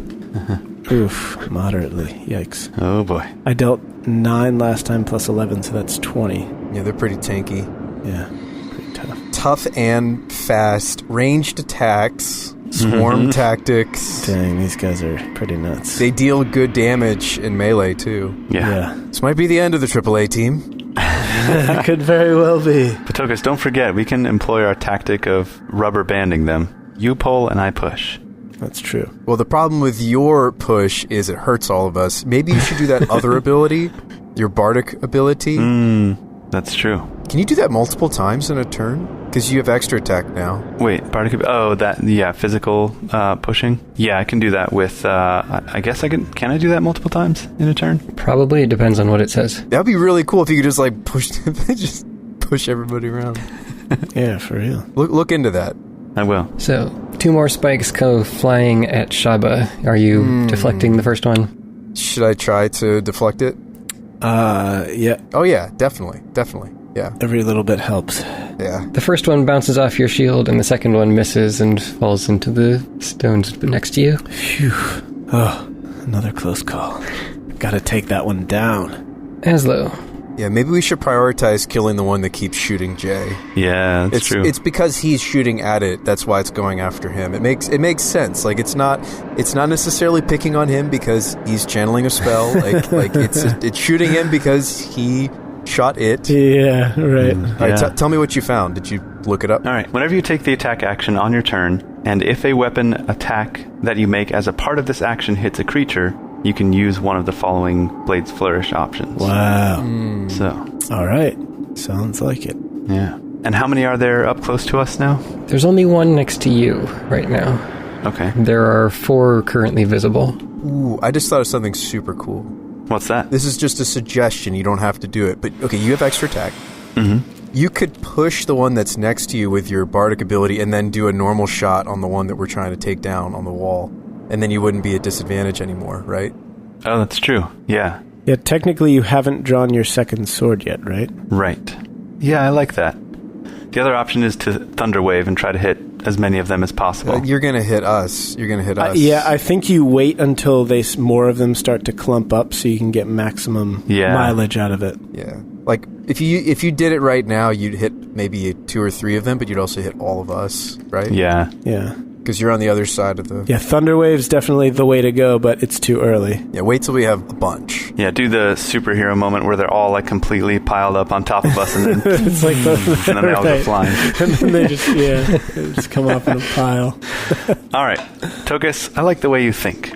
Oof, moderately. Yikes. Oh boy. I dealt 9 last time plus 11, so that's 20. Yeah, they're pretty tanky. Yeah, pretty tough. Tough and fast. Ranged attacks. Swarm tactics. Dang, these guys are pretty nuts. They deal good damage in melee, too. Yeah. This might be the end of the AAA team. It could very well be. But Tokas, don't forget, we can employ our tactic of rubber banding them. You pull and I push. That's true. Well, the problem with your push is it hurts all of us. Maybe you should do that other ability, your bardic ability. That's true. Can you do that multiple times in a turn? Because you have extra attack now. Wait, Bardic... Oh, physical pushing? Yeah, I can do that with... I guess I can... Can I do that multiple times in a turn? Probably. It depends on what it says. That would be really cool if you could just, like, just push everybody around. Yeah, for real. Look into that. I will. So, 2 more spikes go flying at Shabba. Are you deflecting the first one? Should I try to deflect it? Yeah. Oh, yeah, definitely. Yeah. Every little bit helps. Yeah. The first one bounces off your shield, and the second one misses and falls into the stones next to you. Phew. Oh, another close call. Gotta take that one down. Aslo. Yeah, maybe we should prioritize killing the one that keeps shooting Jay. Yeah, that's true. It's because he's shooting at it. That's why it's going after him. It makes sense. Like it's not necessarily picking on him because he's channeling a spell. like it's shooting him because he shot it. Yeah, right. All right, tell me what you found. Did you look it up? All right. Whenever you take the attack action on your turn, and if a weapon attack that you make as a part of this action hits a creature, you can use one of the following Blades Flourish options. Wow. So. All right. Sounds like it. Yeah. And how many are there up close to us now? There's only one next to you right now. Okay. There are 4 currently visible. Ooh, I just thought of something super cool. What's that? This is just a suggestion. You don't have to do it. But, okay, you have extra attack. Mm-hmm. You could push the one that's next to you with your bardic ability and then do a normal shot on the one that we're trying to take down on the wall. And then you wouldn't be at disadvantage anymore, right? Oh, that's true. Yeah. Yeah, technically you haven't drawn your second sword yet, right? Right. Yeah, I like that. The other option is to Thunder Wave and try to hit as many of them as possible. You're going to hit us. Yeah, I think you wait until more of them start to clump up so you can get maximum mileage out of it. Yeah. Like, if you did it right now, you'd hit maybe 2 or 3 of them, but you'd also hit all of us, right? Yeah. Yeah. Because you're on the other side of the... Yeah, Thunder Wave's definitely the way to go, but it's too early. Yeah, wait till we have a bunch. Yeah, do the superhero moment where they're all like completely piled up on top of us and then... It's like and then they all go flying. And then they just come off in a pile. All right. Tokas, I like the way you think.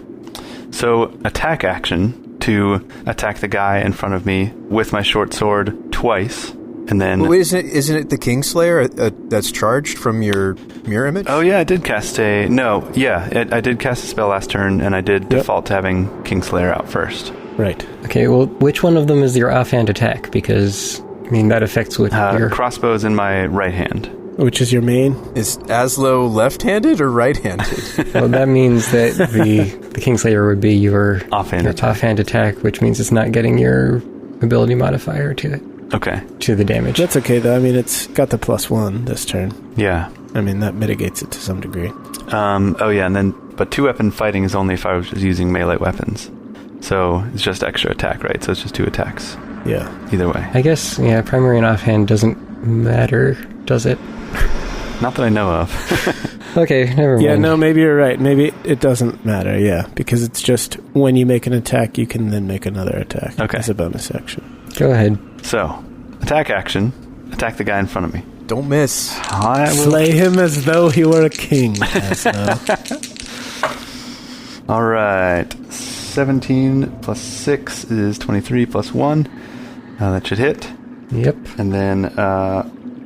So, attack action to attack the guy in front of me with my short sword twice. And then... Well, isn't it the Kingslayer that's charged from your mirror image? Oh, yeah, I did cast a... No, yeah, I did cast a spell last turn, and I did default to having Kingslayer out first. Right. Okay, well, which one of them is your offhand attack? Because, I mean, that affects what your... Crossbow is in my right hand. Which is your main? Is Azlo left-handed or right-handed? Well, that means that the Kingslayer would be your offhand attack, which means it's not getting your ability modifier to it. Okay. To the damage. That's okay, though. I mean, it's got the +1 this turn. Yeah. I mean, that mitigates it to some degree. Oh, yeah, and then... But 2-weapon fighting is only if I was using melee weapons. So it's just extra attack, right? So it's just 2 attacks. Yeah. Either way. I guess, yeah, primary and offhand doesn't matter, does it? Not that I know of. Okay, never mind. Yeah, no, maybe you're right. Maybe it doesn't matter, yeah. Because it's just when you make an attack, you can then make another attack. Okay. As a bonus action. Go ahead. So, attack action. Attack the guy in front of me. Don't miss. I will... Slay him as though he were a king. All right. 17 plus 6 is 23 plus 1. That should hit. Yep. And then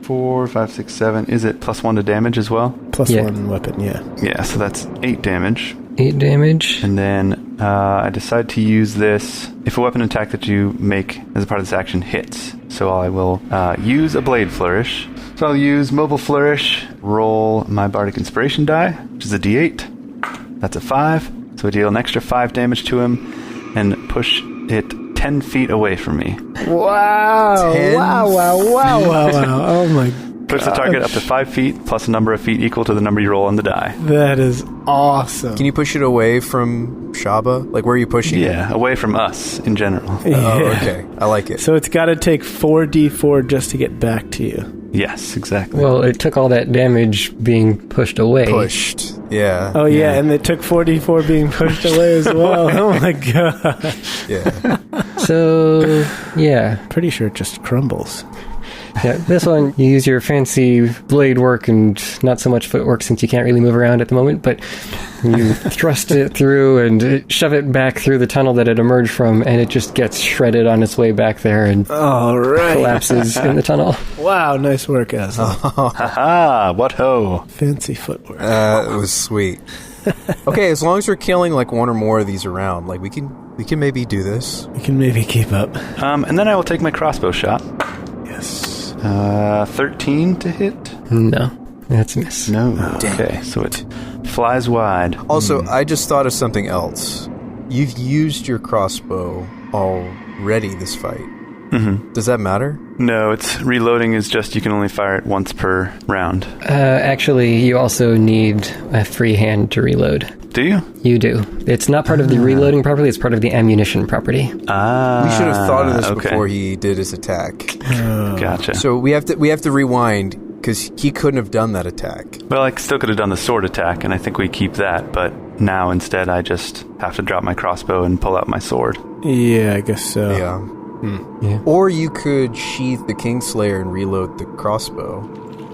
4, 5, 6, 7. Is it plus 1 to damage as well? +1 weapon, yeah. Yeah, so that's 8 damage. 8 damage. And then I decide to use this if a weapon attack that you make as a part of this action hits. So I will use a Blade Flourish. So I'll use Mobile Flourish, roll my Bardic Inspiration die, which is a d8. That's a 5. So I deal an extra 5 damage to him and push it 10 feet away from me. Wow. 10 wow. Oh my god. Push the target up to 5 feet plus a number of feet equal to the number you roll on the die. That is awesome. Can you push it away from Shabba? Like, where are you pushing it? Yeah, away from us in general. Oh, okay. I like it. So it's got to take 4d4 just to get back to you. Yes, exactly. Well, it took all that damage being pushed away. Pushed. Yeah. Oh, yeah, and it took 4d4 being pushed away as well. Oh, my god. Yeah. So, yeah. Pretty sure it just crumbles. Yeah, this one, you use your fancy blade work and not so much footwork since you can't really move around at the moment, but you thrust it through and shove it back through the tunnel that it emerged from, and it just gets shredded on its way back there and collapses in the tunnel. Wow, nice work, Azlo. Haha, what ho. Fancy footwork. It was sweet. Okay, as long as we're killing like one or more of these around, like we can maybe do this. We can maybe keep up. And then I will take my crossbow shot. Yes. 13 to hit? No, that's a miss. No. Okay, so it flies wide. Also, I just thought of something else. You've used your crossbow already this fight. Mm-hmm. Does that matter? No, it's reloading is just you can only fire it once per round. Actually, you also need a free hand to reload. Do you? You do. It's not part of the reloading property, it's part of the ammunition property. We should have thought of this okay. before he did his attack. Gotcha. So we have to rewind because he couldn't have done that attack. Well, I still could have done the sword attack, and I think we keep that, but now instead I just have to drop my crossbow and pull out my sword. Yeah, I guess so. Yeah. Yeah. Or you could sheath the Kingslayer and reload the crossbow,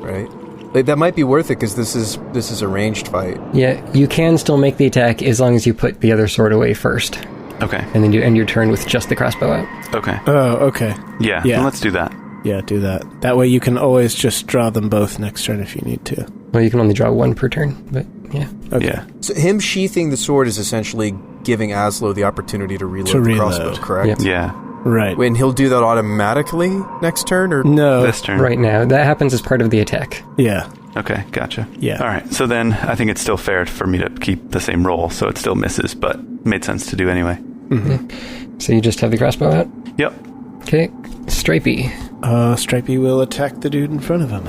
right? Like, that might be worth it because this is a ranged fight. Yeah, you can still make the attack as long as you put the other sword away first. Okay. And then you end your turn with just the crossbow out. Okay. Oh, okay. Yeah, then let's do that. Yeah, do that. That way you can always just draw them both next turn if you need to. Well, you can only draw one per turn, but yeah. Okay. Yeah. So him sheathing the sword is essentially giving Azlo the opportunity to reload the crossbow, correct? Yep. Yeah. Right. And he'll do that automatically next turn, or No. This turn. Right now. That happens as part of the attack. Yeah. Okay, gotcha. Yeah. All right, so then I think it's still fair for me to keep the same roll, so it still misses, but made sense to do anyway. Mm-hmm. So you just have the crossbow out? Yep. Okay. Stripey. Stripey will attack the dude in front of him.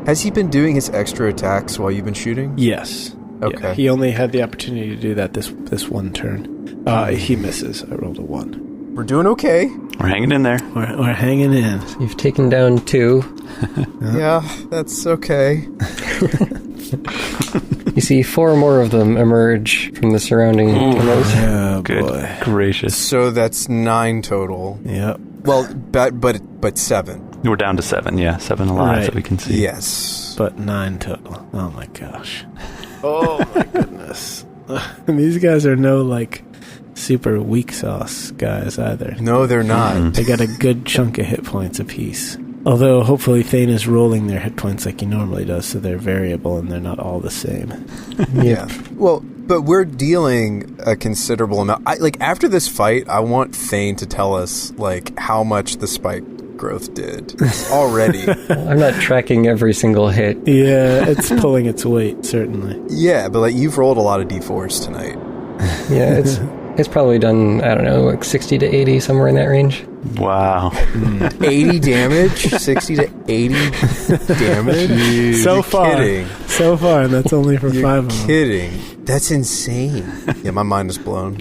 has he been doing his extra attacks while you've been shooting? Yes. Okay. Yeah, he only had the opportunity to do that this one turn. He misses. I rolled a 1. We're doing okay. We're hanging in there. We're hanging in. You've taken down 2. Yeah, that's okay. You see 4 more of them emerge from the surrounding tunnels. Oh, Good boy. gracious. So that's 9 total. Yep. Well, but 7. We're down to 7, yeah. 7 alive Right. that we can see. Yes. But 9 total. Oh, my gosh. Oh, my goodness. These guys are no, super weak sauce guys either. No, they're not. They got a good chunk of hit points apiece. Although, hopefully, Thane is rolling their hit points like he normally does, so they're variable and they're not all the same. Yeah. Well, but we're dealing a considerable amount. After this fight, I want Thane to tell us, how much the spike growth did already. I'm not tracking every single hit. Yeah, it's pulling its weight, certainly. Yeah, but, you've rolled a lot of D4s tonight. Yeah, it's probably done, I don't know, 60 to 80, somewhere in that range. Wow. 80 damage? 60 to 80 damage? Jeez, so far. Kidding. So far, and that's only for 5 of them. Kidding. That's insane. Yeah, my mind is blown.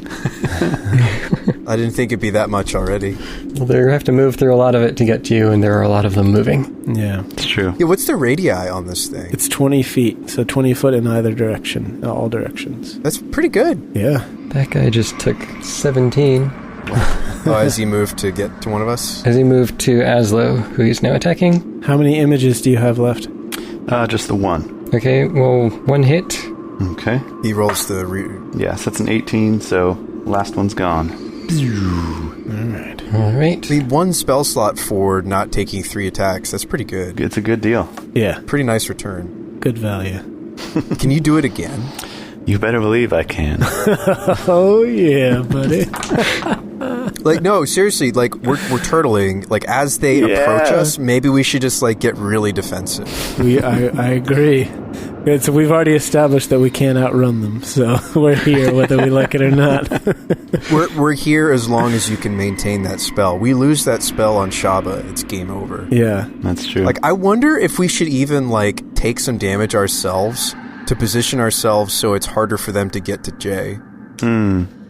I didn't think it'd be that much already. Well, they have to move through a lot of it to get to you, and there are a lot of them moving. Yeah. It's true. Yeah, what's the radii on this thing? It's 20 feet, so 20 foot in either direction, all directions. That's pretty good. Yeah. That guy just took 17. As he moved to get to one of us? As he moved to Azlo, who he's now attacking. How many images do you have left? Just the one. Okay, well, one hit. Okay. He rolls the... Yes, that's an 18, so last one's gone. All right. The one spell slot for not taking 3 attacks, that's pretty good. It's a good deal. Yeah. Pretty nice return. Good value. Can you do it again? You better believe I can. Oh, yeah, buddy. No, seriously, we're turtling. As they approach us, maybe we should just, get really defensive. I agree. So we've already established that we can't outrun them, so we're here whether we like it or not. We're here as long as you can maintain that spell. We lose that spell on Shabba, it's game over. Yeah. That's true. I wonder if we should even, take some damage ourselves to position ourselves so it's harder for them to get to Jay.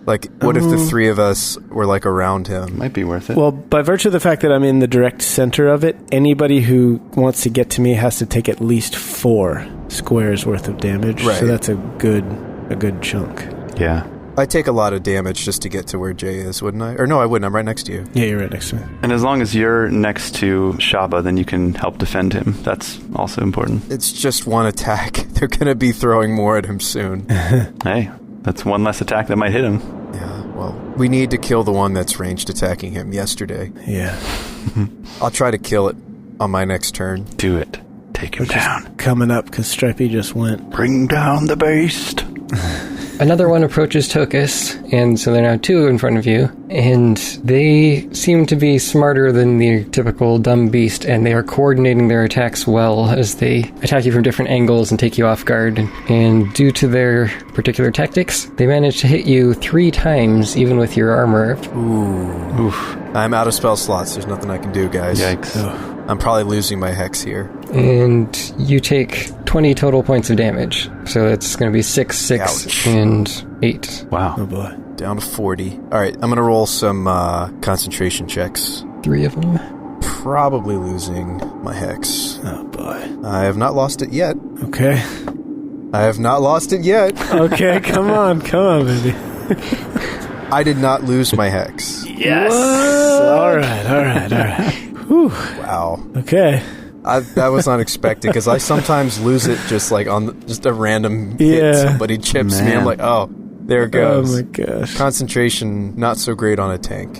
What if the 3 of us were, around him? Might be worth it. Well, by virtue of the fact that I'm in the direct center of it, anybody who wants to get to me has to take at least 4 squares worth of damage. Right. So that's a good chunk. Yeah. I'd take a lot of damage just to get to where Jay is, wouldn't I? Or no, I wouldn't. I'm right next to you. Yeah, you're right next to me. And as long as you're next to Shabba, then you can help defend him. That's also important. It's just one attack. They're going to be throwing more at him soon. Hey, that's one less attack that might hit him. Yeah, well, we need to kill the one that's ranged attacking him yesterday. Yeah. I'll try to kill it on my next turn. Do it. Take him down. Coming up, because Stripey just went. Bring down the beast. Another one approaches Tokas, and so there are now 2 in front of you, and they seem to be smarter than the typical dumb beast, and they are coordinating their attacks well as they attack you from different angles and take you off guard. And due to their particular tactics, they manage to hit you 3 times, even with your armor. Ooh. Oof. I'm out of spell slots. There's nothing I can do, guys. Yikes. I'm probably losing my hex here. And you take 20 total points of damage. So it's going to be 6, 6, Ouch. and 8. Wow. Oh, boy. Down to 40. All right, I'm going to roll some concentration checks. 3 of them. Probably losing my hex. Oh, boy. I have not lost it yet. Okay. I have not lost it yet. Okay, come on, baby. I did not lose my hex. Yes! All right. Whew. Wow. Okay. That was unexpected because I sometimes lose it just on just a random hit. Somebody chips me. I'm like, oh, there it goes. Oh my gosh. Concentration not so great on a tank.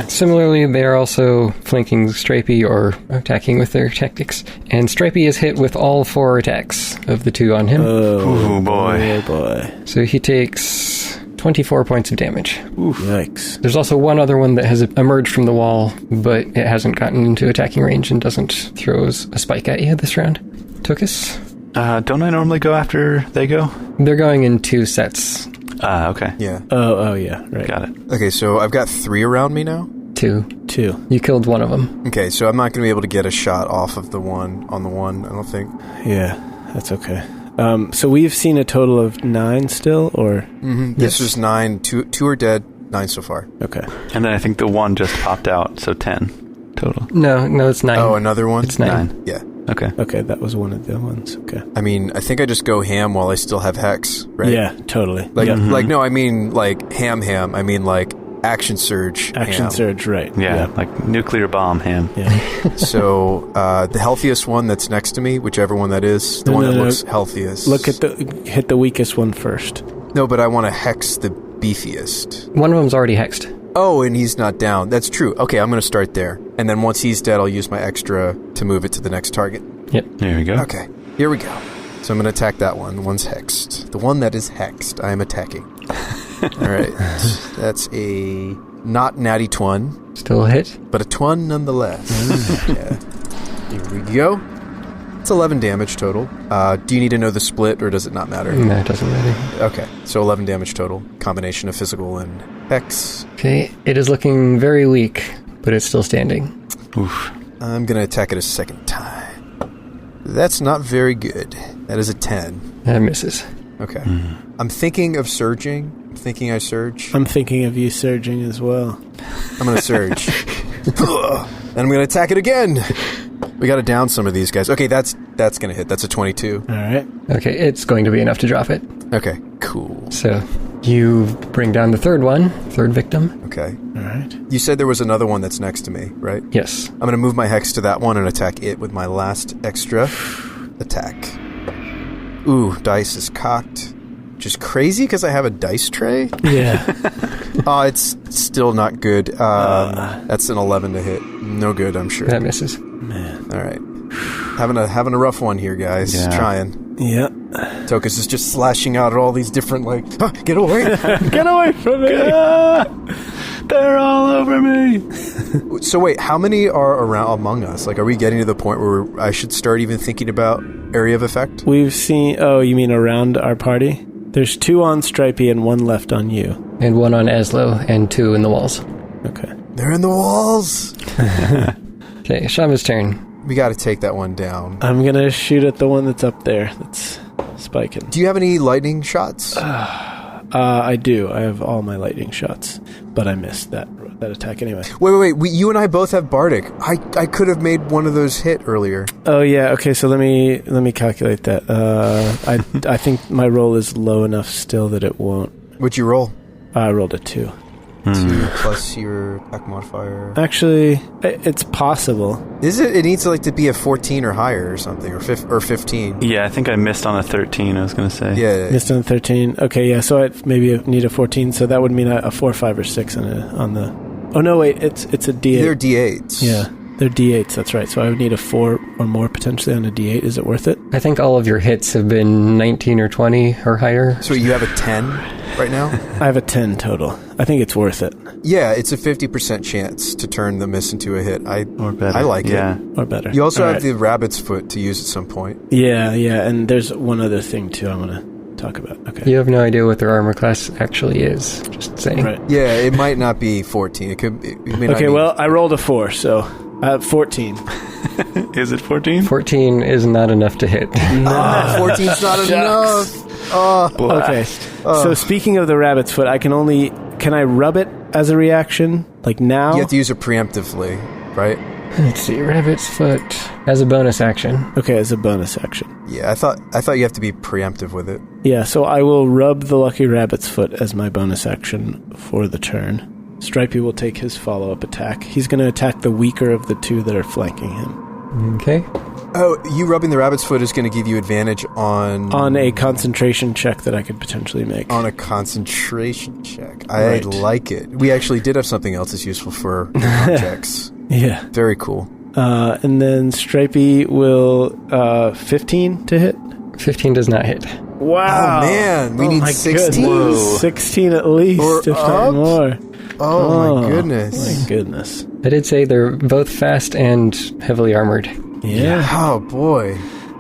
Similarly, they are also flanking Stripey or attacking with their tactics. And Stripey is hit with all 4 attacks of the 2 on him. Oh boy. Oh boy. So he takes 24 points of damage. Oof. Yikes. There's also one other one that has emerged from the wall, but it hasn't gotten into attacking range and doesn't throw a spike at you this round. Tokas? Don't I normally go after they go? They're going in 2 sets. Okay. Yeah. Oh yeah, right. Got it. Okay, so I've got 3 around me now? 2. 2. You killed one of them. Okay, so I'm not going to be able to get a shot off of the one, I don't think. Yeah, that's okay. So we've seen a total of 9 still, or? Mm-hmm. This was 9. 2 are dead, 9 so far. Okay. And then I think the one just popped out, so 10 total. No, it's 9. Oh, another one? It's 9. Yeah. Okay. Okay, that was one of the ones. Okay. I mean, I think I just go ham while I still have hex, right? Yeah, totally. No, I mean, ham. I mean, action surge Action ham. surge, right. Yeah, like nuclear bomb ham. Yeah. So, the healthiest one that's next to me, whichever one that is, the one that looks healthiest. Hit the weakest one first. No, but I want to hex the beefiest. One of them's already hexed. Oh, and he's not down. That's true. Okay, I'm going to start there. And then once he's dead, I'll use my extra to move it to the next target. Yep. There we go. Okay, here we go. So I'm going to attack that one. The one's hexed. The one that is hexed, I am attacking. All right. That's a not natty twun. Still a hit. But a twun nonetheless. Yeah. Here we go. It's 11 damage total. Do you need to know the split, or does it not matter? No, it doesn't matter. Okay, so 11 damage total. Combination of physical and hex. Okay, it is looking very weak, but it's still standing. Oof. I'm going to attack it a second time. That's not very good. That is a 10. That misses. Okay. I'm thinking of surging. I'm thinking I surge. I'm thinking of you surging as well. I'm going to surge. And I'm going to attack it again. We got to down some of these guys. Okay, that's going to hit. That's a 22. All right. Okay, it's going to be enough to drop it. Okay, cool. So you bring down the third victim. Okay. All right. You said there was another one that's next to me, right? Yes. I'm going to move my hex to that one and attack it with my last extra attack. Ooh, dice is cocked. Which is crazy because I have a dice tray. Yeah. Oh, it's still not good. That's an 11 to hit. No good, I'm sure. That misses. Man. All right. Having a rough one here, guys. Yeah. Trying. Yeah. Tokas is just slashing out at all these different, get away. Get away from me. They're all over me. So wait, how many are around among us? Like, are we getting to the point where I should start even thinking about area of effect? We've seen... Oh, you mean around our party? There's 2 on Stripey and 1 left on you. And 1 on Azlo and 2 in the walls. Okay. They're in the walls. Okay, Shabba's turn. We got to take that one down. I'm going to shoot at the one that's up there that's spiking. Do you have any lightning shots? I do. I have all my lightning shots, but I missed that attack anyway. Wait. You and I both have Bardic. I could have made one of those hit earlier. Oh yeah. Okay. So let me calculate that. I think my roll is low enough still that it won't. What'd you roll? I rolled a 2. 2 plus your attack modifier. Actually, it's possible. Is it? It needs to be a 14 or higher or something, or 15. Yeah, I think I missed on a 13, I was going to say. Yeah. Missed on 13. Okay, yeah. So I maybe need a 14. So that would mean a 4, 5, or 6 on the. Oh no, wait. It's a D8. They're D8s. Yeah, they're D8s. That's right. So I would need a 4 or more potentially on a D8. Is it worth it? I think all of your hits have been 19 or 20 or higher. So you have a 10 right now? I have a 10 total. I think it's worth it. Yeah, it's a 50% chance to turn the miss into a hit. Or better. I like yeah. it. Or better. You also All have right. the rabbit's foot to use at some point. Yeah, and there's one other thing too I want to talk about. Okay. You have no idea what their armor class actually is. Just saying. Right. Yeah, it might not be 14. It may not Okay, be. well, I rolled a 4, so 14. Is it 14? 14 is not enough to hit. 14's not enough. Okay. So speaking of the rabbit's foot, can I rub it as a reaction? Like now? You have to use it preemptively, right? Let's see, rabbit's foot as a bonus action. Okay, as a bonus action. Yeah, I thought you have to be preemptive with it. Yeah, so I will rub the lucky rabbit's foot as my bonus action for the turn. Stripey will take his follow-up attack. He's going to attack the weaker of the 2 that are flanking him. Okay. Oh, you rubbing the rabbit's foot is going to give you advantage on a concentration check that I could potentially make. On a concentration check. Right. I like it. We actually did have something else that's useful for checks. Yeah. Very cool. And then Stripey will 15 to hit. 15 does not hit. Wow. Oh, man. We need 16. Whoa. 16 at least, or if not more. Oh, my goodness. My goodness. I did say they're both fast and heavily armored. Yeah. Oh, boy.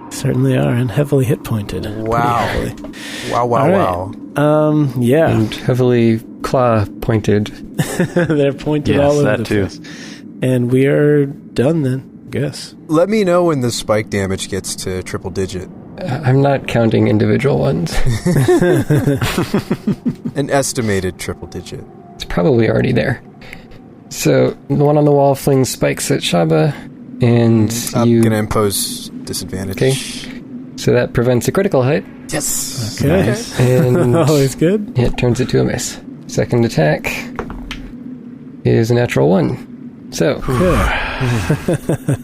Certainly are, and heavily hit pointed. Wow. Wow. Right. Yeah. And heavily claw pointed. They're pointed Yes, all over that the too. place. And we are done then, I guess. Let me know when the spike damage gets to triple digit. I'm not counting individual ones. An estimated triple digit. It's probably already there. So, the one on the wall flings spikes at Shabba, and I'm going to impose disadvantage. Okay. So that prevents a critical hit. Yes. Okay. Nice. And Always good. it turns it to a miss. Second attack is a natural 1. So,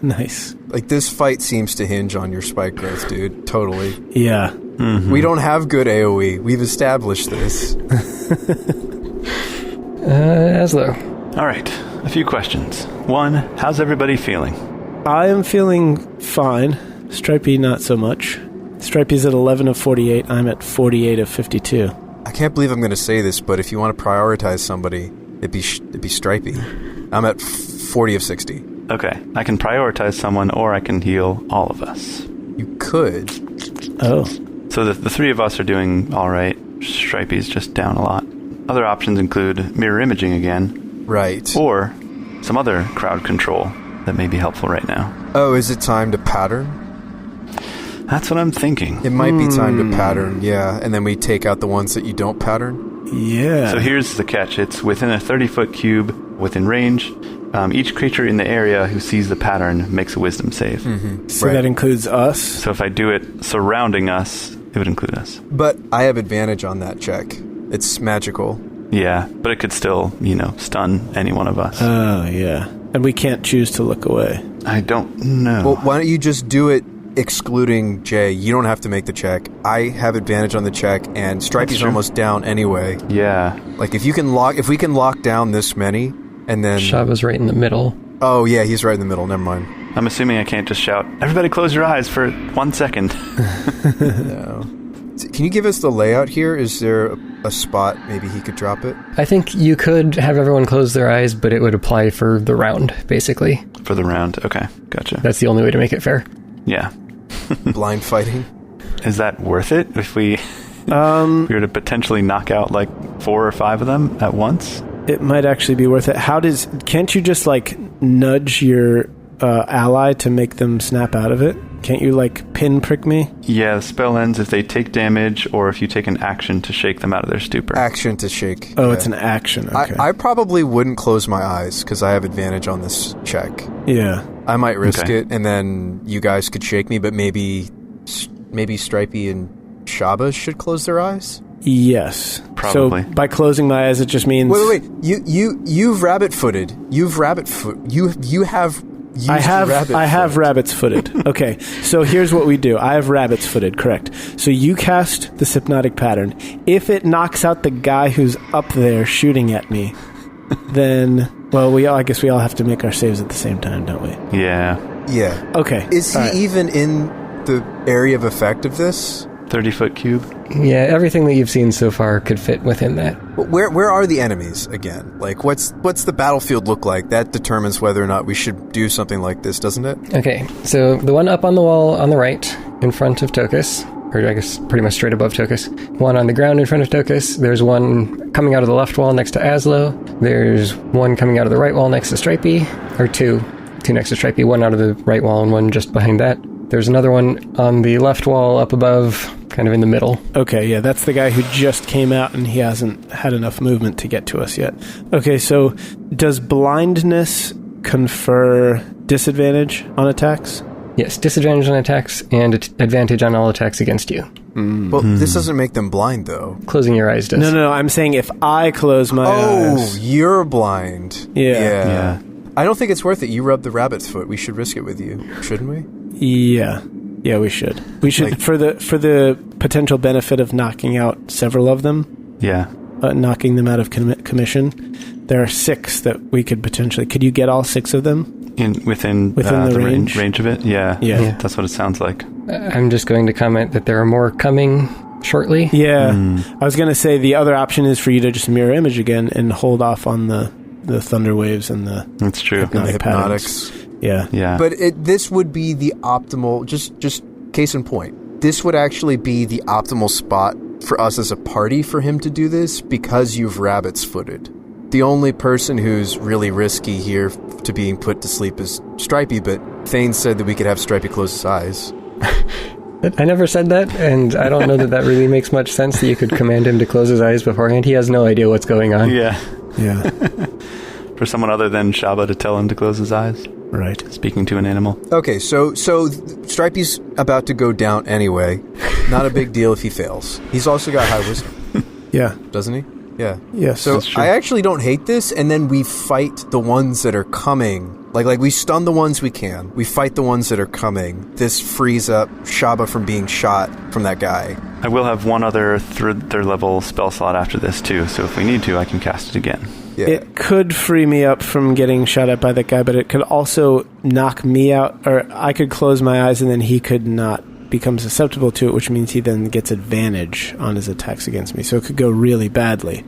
Nice. Like, this fight seems to hinge on your spike growth, dude. Totally. Yeah. We don't have good AoE. We've established this. Azlo. All right, a few questions. One, how's everybody feeling? I am feeling fine. Stripey, not so much. Stripey's at 11 of 48. I'm at 48 of 52. I can't believe I'm going to say this, but if you want to prioritize somebody, it'd be Stripey. I'm at 40 of 60. Okay, I can prioritize someone, or I can heal all of us. You could. Oh. So the three of us are doing all right. Stripey's just down a lot. Other options include mirror imaging again. Right. Or some other crowd control that may be helpful right now. Oh, is it time to pattern? That's what I'm thinking. It might be time to pattern, yeah. And then we take out the ones that you don't pattern? Yeah. So here's the catch. It's within a 30-foot cube, within range. Each creature in the area who sees the pattern makes a wisdom save. Mm-hmm. So right. that includes us? So if I do it surrounding us, it would include us. But I have advantage on that check. It's magical. Yeah, but it could still, stun any one of us. Oh, yeah. And we can't choose to look away. I don't know. Well, why don't you just do it excluding Jay? You don't have to make the check. I have advantage on the check, and Stripey's almost down anyway. Yeah. Like, if we can lock down this many, and then... Shabba's right in the middle. Oh, yeah, he's right in the middle. Never mind. I'm assuming I can't just shout, everybody close your eyes for 1 second. No. Can you give us the layout here? Is there a spot maybe he could drop it? I think you could have everyone close their eyes, but it would apply for the round, basically. For the round. Okay, gotcha. That's the only way to make it fair. Yeah. Blind fighting? Is that worth it if we were to potentially knock out like 4 or 5 of them at once? It might actually be worth it. Can't you just, nudge your ally to make them snap out of it? Can't you, pinprick me? Yeah, the spell ends if they take damage or if you take an action to shake them out of their stupor. Action to shake. Oh, yeah. It's an action. Okay. I probably wouldn't close my eyes because I have advantage on this check. Yeah. I might risk it, and then you guys could shake me, but maybe Stripey and Shabba should close their eyes? Yes. Probably. So by closing my eyes, it just means... Wait. You've rabbit-footed. You have... I have rabbits footed. Okay, so here's what we do. I have rabbits footed, correct. So you cast the hypnotic pattern. If it knocks out the guy who's up there shooting at me, then, I guess we all have to make our saves at the same time, don't we? Yeah. Yeah. Okay. Is he even in the area of effect of this? 30-foot cube? Yeah, everything that you've seen so far could fit within that. Where are the enemies again? What's the battlefield look like? That determines whether or not we should do something like this, doesn't it? Okay, so the one up on the wall on the right, in front of Tokas, or I guess pretty much straight above Tokas. One on the ground in front of Tokas. There's one coming out of the left wall next to Azlo. There's one coming out of the right wall next to Stripey, or two next to Stripey, one out of the right wall and one just behind that. There's another one on the left wall up above, kind of in the middle. Okay, yeah, that's the guy who just came out and he hasn't had enough movement to get to us yet. Okay, so does blindness confer disadvantage on attacks? Yes, disadvantage on attacks and advantage on all attacks against you. Well, this doesn't make them blind, though. Closing your eyes does. No, I'm saying if I close my eyes... Oh, you're blind. Yeah. I don't think it's worth it. You rub the rabbit's foot. We should risk it with you, shouldn't we? Yeah, we should. We should, for the potential benefit of knocking out several of them. Yeah. Knocking them out of commission. There are 6 that we could potentially... Could you get all 6 of them? Within the range of it? Yeah. That's what it sounds like. I'm just going to comment that there are more coming shortly. Yeah. I was going to say the other option is for you to just mirror image again and hold off on the thunder waves and the... That's true. And the hypnotics. Yeah. But this would be the optimal... Just case in point. This would actually be the optimal spot for us as a party for him to do this because you've rabbit's footed. The only person who's really risky here to being put to sleep is Stripey, but Thane said that we could have Stripey close his eyes. I never said that, and I don't know that really makes much sense that you could command him to close his eyes beforehand. He has no idea what's going on. Yeah. Yeah. For someone other than Shabba to tell him to close his eyes. Right. Speaking to an animal. Okay, so Stripey's about to go down anyway. Not a big deal if he fails. He's also got high wisdom. Yeah. Doesn't he? Yeah. Yes. So I actually don't hate this, and then we fight the ones that are coming. Like we stun the ones we can. We fight the ones that are coming. This frees up Shabba from being shot from that guy. I will have one other third level spell slot after this too, so if we need to, I can cast it again. It could free me up from getting shot at by that guy, but it could also knock me out, or I could close my eyes and then he could not become susceptible to it, which means he then gets advantage on his attacks against me. So it could go really badly.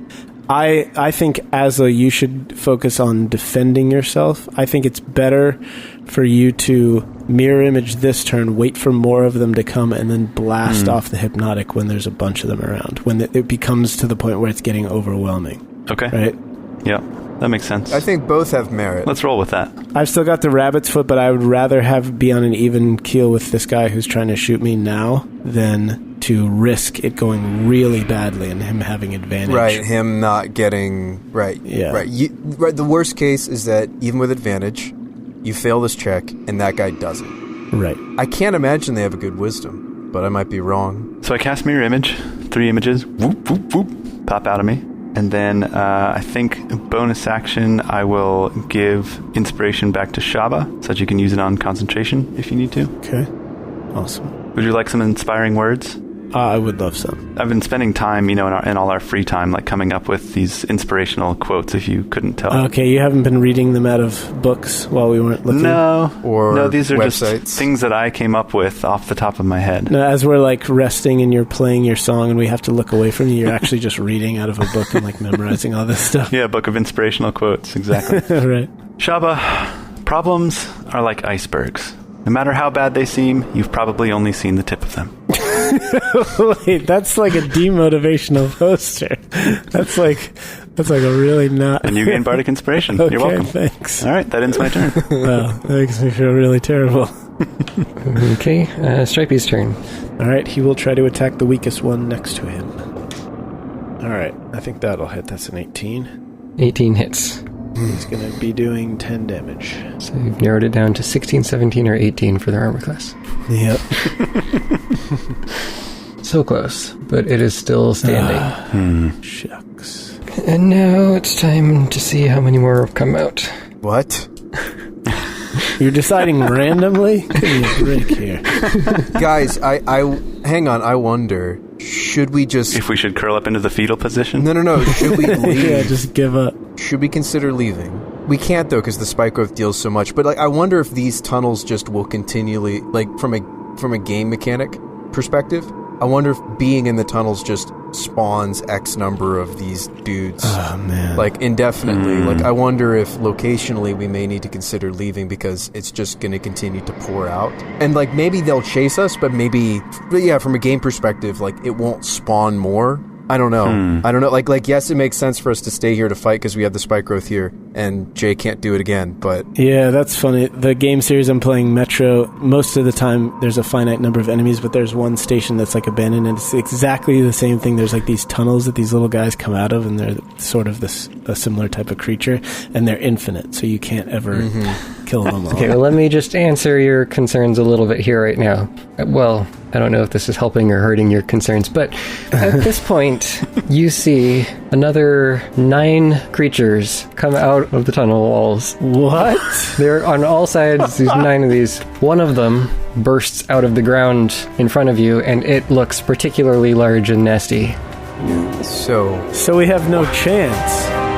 I think, Azlo, you should focus on defending yourself. I think it's better for you to mirror image this turn, wait for more of them to come, and then blast off the hypnotic when there's a bunch of them around, when it becomes to the point where it's getting overwhelming. Okay. Right? Yeah, that makes sense. I think both have merit. Let's roll with that. I've still got the rabbit's foot, but I would rather be on an even keel with this guy who's trying to shoot me now than to risk it going really badly and him having advantage. Right, him not getting... Right, yeah. Right. The worst case is that even with advantage, you fail this check and that guy doesn't. Right. I can't imagine they have a good wisdom, but I might be wrong. So I cast Mirror Image. 3 images, whoop, whoop, whoop, pop out of me. And then I think bonus action, I will give inspiration back to Shabba so that you can use it on concentration if you need to. Okay. Awesome. Would you like some inspiring words? I would love some. I've been spending time, in all our free time, like coming up with these inspirational quotes, if you couldn't tell. Okay, you haven't been reading them out of books while we weren't looking? No, these are websites? just things that I came up with off the top of my head. No, as we're like resting and you're playing your song and we have to look away from you, you're actually just reading out of a book and like memorizing all this stuff. Yeah, book of inspirational quotes, exactly. Right. Shabba, problems are like icebergs. No matter how bad they seem, you've probably only seen the tip of them. Wait, that's like a demotivational poster. That's like a really not... And you gain bardic inspiration. Okay, you're welcome. Thanks. All right, that ends my turn. Wow, that makes me feel really terrible. Okay, Stripey's turn. All right, he will try to attack the weakest one next to him. All right, I think that'll hit. That's an 18. 18 hits. He's going to be doing 10 damage. So you've narrowed it down to 16, 17, or 18 for their armor class. Yep. So close, but it is still standing. Shucks. And now it's time to see how many more come out. What? You're deciding randomly? Give me a break here. Guys, I hang on, I wonder, should we just... If we should curl up into the fetal position? No. Should we leave? Yeah, just give up. Should we consider leaving? We can't, though, because the spike growth deals so much. But, I wonder if these tunnels just will continually... from a game mechanic perspective, I wonder if being in the tunnels just spawns X number of these dudes. Oh, man. Indefinitely. I wonder if locationally we may need to consider leaving because it's just going to continue to pour out. And, maybe they'll chase us, but from a game perspective, it won't spawn more. I don't know. I don't know. Yes, it makes sense for us to stay here to fight because we have the spike growth here, and Jay can't do it again, but... Yeah, that's funny. The game series I'm playing, Metro, most of the time there's a finite number of enemies, but there's one station that's, abandoned, and it's exactly the same thing. There's, these tunnels that these little guys come out of, and they're sort of a similar type of creature, and they're infinite, so you can't ever kill them all. Okay, well, let me just answer your concerns a little bit here right now. Well, I don't know if this is helping or hurting your concerns, but at this point, you see another 9 creatures come out of the tunnel walls. What? They're on all sides, these 9 of these. One of them bursts out of the ground in front of you, and it looks particularly large and nasty. So we have no chance.